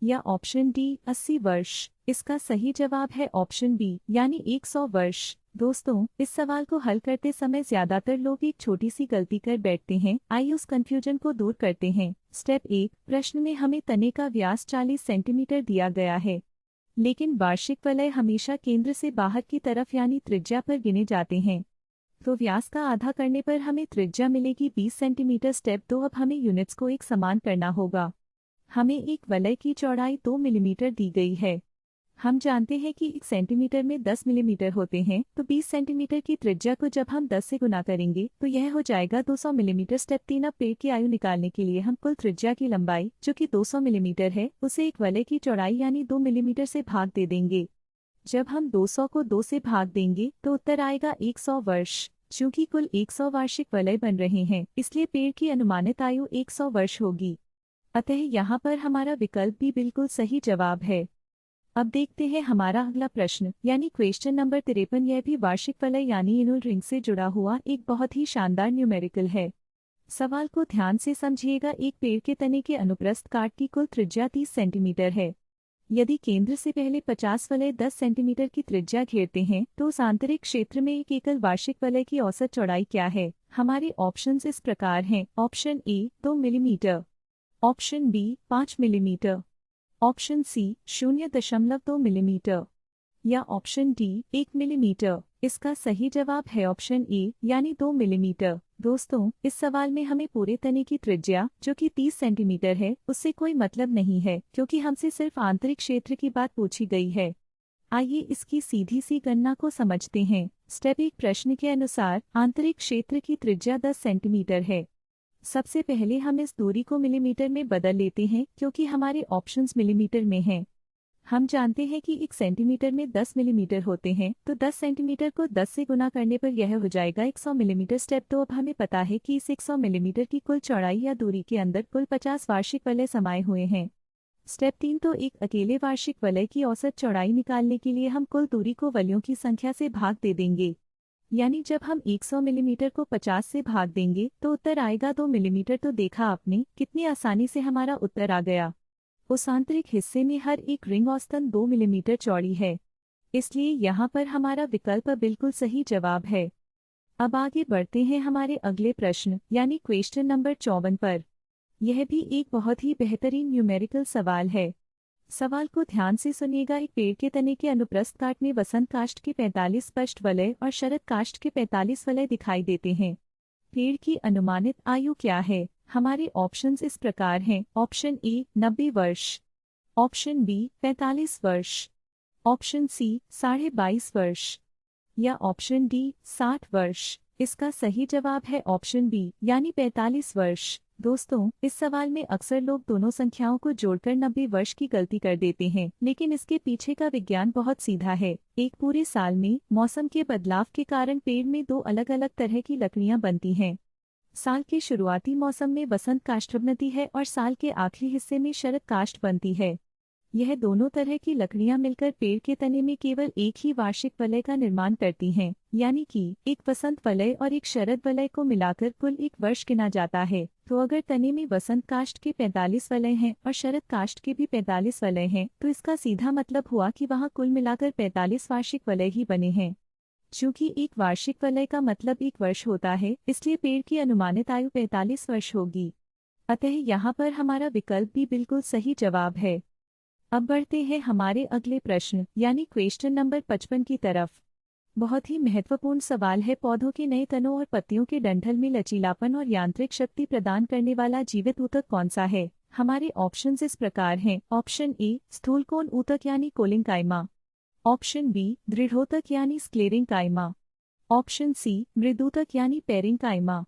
या ऑप्शन डी 80 वर्ष। इसका सही जवाब है ऑप्शन बी यानी 100 वर्ष। दोस्तों, इस सवाल को हल करते समय ज्यादातर लोग एक छोटी सी गलती कर बैठते हैं। आइए उस कंफ्यूजन को दूर करते हैं। स्टेप 1, प्रश्न में हमें तने का व्यास 40 सेंटीमीटर दिया गया है, लेकिन वार्षिक वलय हमेशा केंद्र से बाहर की तरफ यानी त्रिज्या पर गिने जाते हैं। तो व्यास का आधा करने पर हमें त्रिज्या मिलेगी 20 सेंटीमीटर। स्टेप 2, अब हमें यूनिट्स को एक समान करना होगा। हमें एक वलय की चौड़ाई 2 मिलीमीटर दी गई है। हम जानते हैं कि 1 सेंटीमीटर में 10 मिलीमीटर होते हैं, तो 20 सेंटीमीटर की त्रिज्या को जब हम 10 से गुना करेंगे तो यह हो जाएगा 200 मिलीमीटर। स्टेप 3, अब पेड़ की आयु निकालने के लिए हम कुल त्रिज्या की लंबाई जो कि 200 मिलीमीटर है उसे एक वलय की चौड़ाई यानी 2 मिलीमीटर से भाग दे देंगे। जब हम 200 को 2 से भाग देंगे तो उत्तर आएगा 100 वर्ष। चूंकि कुल 100 वार्षिक वलय बन रहे हैं, इसलिए पेड़ की अनुमानित आयु 100 वर्ष होगी। अतः यहाँ पर हमारा विकल्प भी बिल्कुल सही जवाब है। अब देखते हैं हमारा अगला प्रश्न यानी क्वेश्चन नंबर 53। यह भी वार्षिक वलय यानी एनुअल रिंग से जुड़ा हुआ एक बहुत ही शानदार न्यूमेरिकल है। सवाल को ध्यान से समझिएगा। एक पेड़ के तने के अनुप्रस्थ काट की कुल त्रिज्या 30 सेंटीमीटर है। यदि केंद्र से पहले 50 वलय 10 सेंटीमीटर की त्रिज्या घेरते हैं तो उस आंतरिक क्षेत्र में एक एकल वार्षिक वलय की औसत चौड़ाई क्या है? हमारे ऑप्शंस इस प्रकार हैं। Option A 2 millimetre, option B 5 millimetre, option C 0.2 millimetre या ऑप्शन डी 1 मिलीमीटर। इसका सही जवाब है ऑप्शन ए यानी 2 मिलीमीटर। दोस्तों, इस सवाल में हमें पूरे तने की त्रिज्या जो कि 30 सेंटीमीटर है उससे कोई मतलब नहीं है, क्योंकि हमसे सिर्फ आंतरिक क्षेत्र की बात पूछी गई है। आइए इसकी सीधी सी गणना को समझते हैं। स्टेप 1, प्रश्न के अनुसार आंतरिक क्षेत्र की त्रिज्या 10 सेंटीमीटर है। सबसे पहले हम इस दूरी को मिलीमीटर में बदल लेते हैं, क्योंकि हमारे ऑप्शंस मिलीमीटर में हैं। हम जानते हैं कि 1 सेंटीमीटर में 10 मिलीमीटर होते हैं, तो 10 सेंटीमीटर को 10 से गुना करने पर यह हो जाएगा 100 मिलीमीटर। स्टेप 2, अब हमें पता है कि इस 100 मिलीमीटर की कुल चौड़ाई या दूरी के अंदर कुल 50 वार्षिक वलय समाये हुए हैं। स्टेप 3, तो एक अकेले वार्षिक वलय की औसत चौड़ाई निकालने के लिए हम कुल दूरी को वलयों की संख्या से भाग दे देंगे। यानी जब हम 100 मिलीमीटर को 50 से भाग देंगे तो उत्तर आएगा 2 मिलीमीटर। तो देखा आपने, कितनी आसानी से हमारा उत्तर आ गया। उस आंतरिक हिस्से में हर एक रिंग औसतन 2 मिलीमीटर चौड़ी है, इसलिए यहाँ पर हमारा विकल्प बिल्कुल सही जवाब है। अब आगे बढ़ते हैं हमारे अगले प्रश्न यानी क्वेश्चन नंबर 54 पर। यह भी एक बहुत ही बेहतरीन न्यूमेरिकल सवाल है। सवाल को ध्यान से सुनिएगा। एक पेड़ के तने के अनुप्रस्थ काट में वसंत काष्ठ के 45 स्पष्ट वलय और शरद काष्ठ के 45 वलय दिखाई देते हैं। पेड़ की अनुमानित आयु क्या है? हमारे ऑप्शंस इस प्रकार हैं। ऑप्शन ए 90 वर्ष, ऑप्शन बी 45 वर्ष, ऑप्शन सी 22.5 वर्ष या ऑप्शन डी 60 वर्ष। इसका सही जवाब है ऑप्शन बी यानी 45 वर्ष। दोस्तों, इस सवाल में अक्सर लोग दोनों संख्याओं को जोड़कर 90 वर्ष की गलती कर देते हैं, लेकिन इसके पीछे का विज्ञान बहुत सीधा है। एक पूरे साल में मौसम के बदलाव के कारण पेड़ में 2 अलग अलग तरह की लकड़ियां बनती हैं। साल के शुरुआती मौसम में वसंत काष्ठ बनती है और साल के आखिरी हिस्से में शरद काष्ठ बनती है। यह दोनों तरह की लकड़ियां मिलकर पेड़ के तने में केवल एक ही वार्षिक वलय का निर्माण करती हैं, यानी कि एक वसंत वलय और एक शरद वलय को मिलाकर कुल एक वर्ष गिना जाता है। तो अगर तने में वसंत काष्ठ के 45 वलय हैं और शरद काष्ठ के भी 45 वलय हैं, तो इसका सीधा मतलब हुआ कि वहाँ कुल मिलाकर 45 वार्षिक वलय ही बने हैं। चूंकि एक वार्षिक वलय का मतलब 1 वर्ष होता है, इसलिए पेड़ की अनुमानित आयु 45 वर्ष होगी। अतः यहाँ पर हमारा विकल्प भी बिल्कुल सही जवाब है। अब बढ़ते हैं हमारे अगले प्रश्न यानी क्वेश्चन नंबर 55 की तरफ। बहुत ही महत्वपूर्ण सवाल है। पौधों के नए तनों और पत्तियों के डंठल में लचीलापन और यांत्रिक शक्ति प्रदान करने वाला जीवित ऊतक कौन सा है? हमारे ऑप्शंस इस प्रकार हैं। ऑप्शन ए स्थूलकोण ऊतक यानी कोलिंकाइमा, ऑप्शन बी दृढ़ोतक यानी स्क्लेरेंकाइमा, ऑप्शन सी मृदूतक यानी पेरेंकाइमा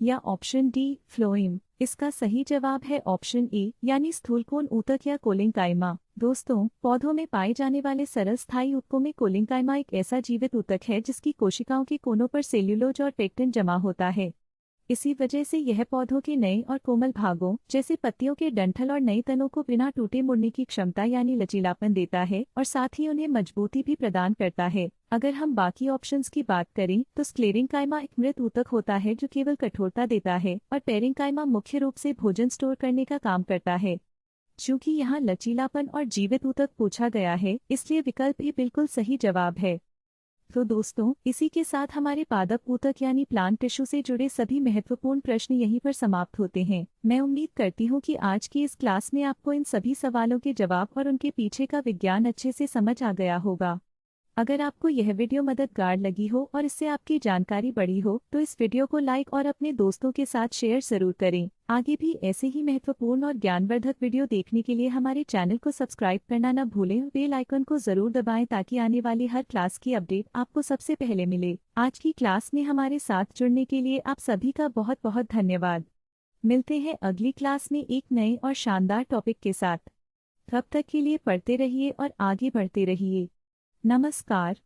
या ऑप्शन डी फ्लोएम। इसका सही जवाब है ऑप्शन ए यानी स्थूलकोण ऊतक या कोलिंकाइमा। दोस्तों, पौधों में पाए जाने वाले सरल स्थायी ऊतकों में कोलिंकाइमा एक ऐसा जीवित ऊतक है जिसकी कोशिकाओं के कोनों पर सेल्यूलोज और पेक्टिन जमा होता है। इसी वजह से यह पौधों के नए और कोमल भागों जैसे पत्तियों के डंठल और नए तनों को बिना टूटे मुड़ने की क्षमता यानी लचीलापन देता है और साथ ही उन्हें मजबूती भी प्रदान करता है। अगर हम बाकी ऑप्शंस की बात करें तो स्क्लेरेंकाइमा एक मृत ऊतक होता है जो केवल कठोरता देता है और पेरेंकाइमा मुख्य रूप से भोजन स्टोर करने का काम करता है। चूंकि यहाँ लचीलापन और जीवित ऊतक पूछा गया है, इसलिए विकल्प ही बिल्कुल सही जवाब है। तो दोस्तों, इसी के साथ हमारे पादप ऊतक यानी प्लांट टिश्यू से जुड़े सभी महत्वपूर्ण प्रश्न यहीं पर समाप्त होते हैं। मैं उम्मीद करती हूँ कि आज की इस क्लास में आपको इन सभी सवालों के जवाब और उनके पीछे का विज्ञान अच्छे से समझ आ गया होगा। अगर आपको यह वीडियो मददगार लगी हो और इससे आपकी जानकारी बढ़ी हो तो इस वीडियो को लाइक और अपने दोस्तों के साथ शेयर जरूर करें। आगे भी ऐसे ही महत्वपूर्ण और ज्ञानवर्धक वीडियो देखने के लिए हमारे चैनल को सब्सक्राइब करना न भूलें। बेल आइकन को जरूर दबाएं ताकि आने वाली हर क्लास की अपडेट आपको सबसे पहले मिले। आज की क्लास में हमारे साथ जुड़ने के लिए आप सभी का बहुत बहुत धन्यवाद। मिलते हैं अगली क्लास में एक नए और शानदार टॉपिक के साथ। तब तक के लिए पढ़ते रहिए और आगे बढ़ते रहिए। नमस्कार।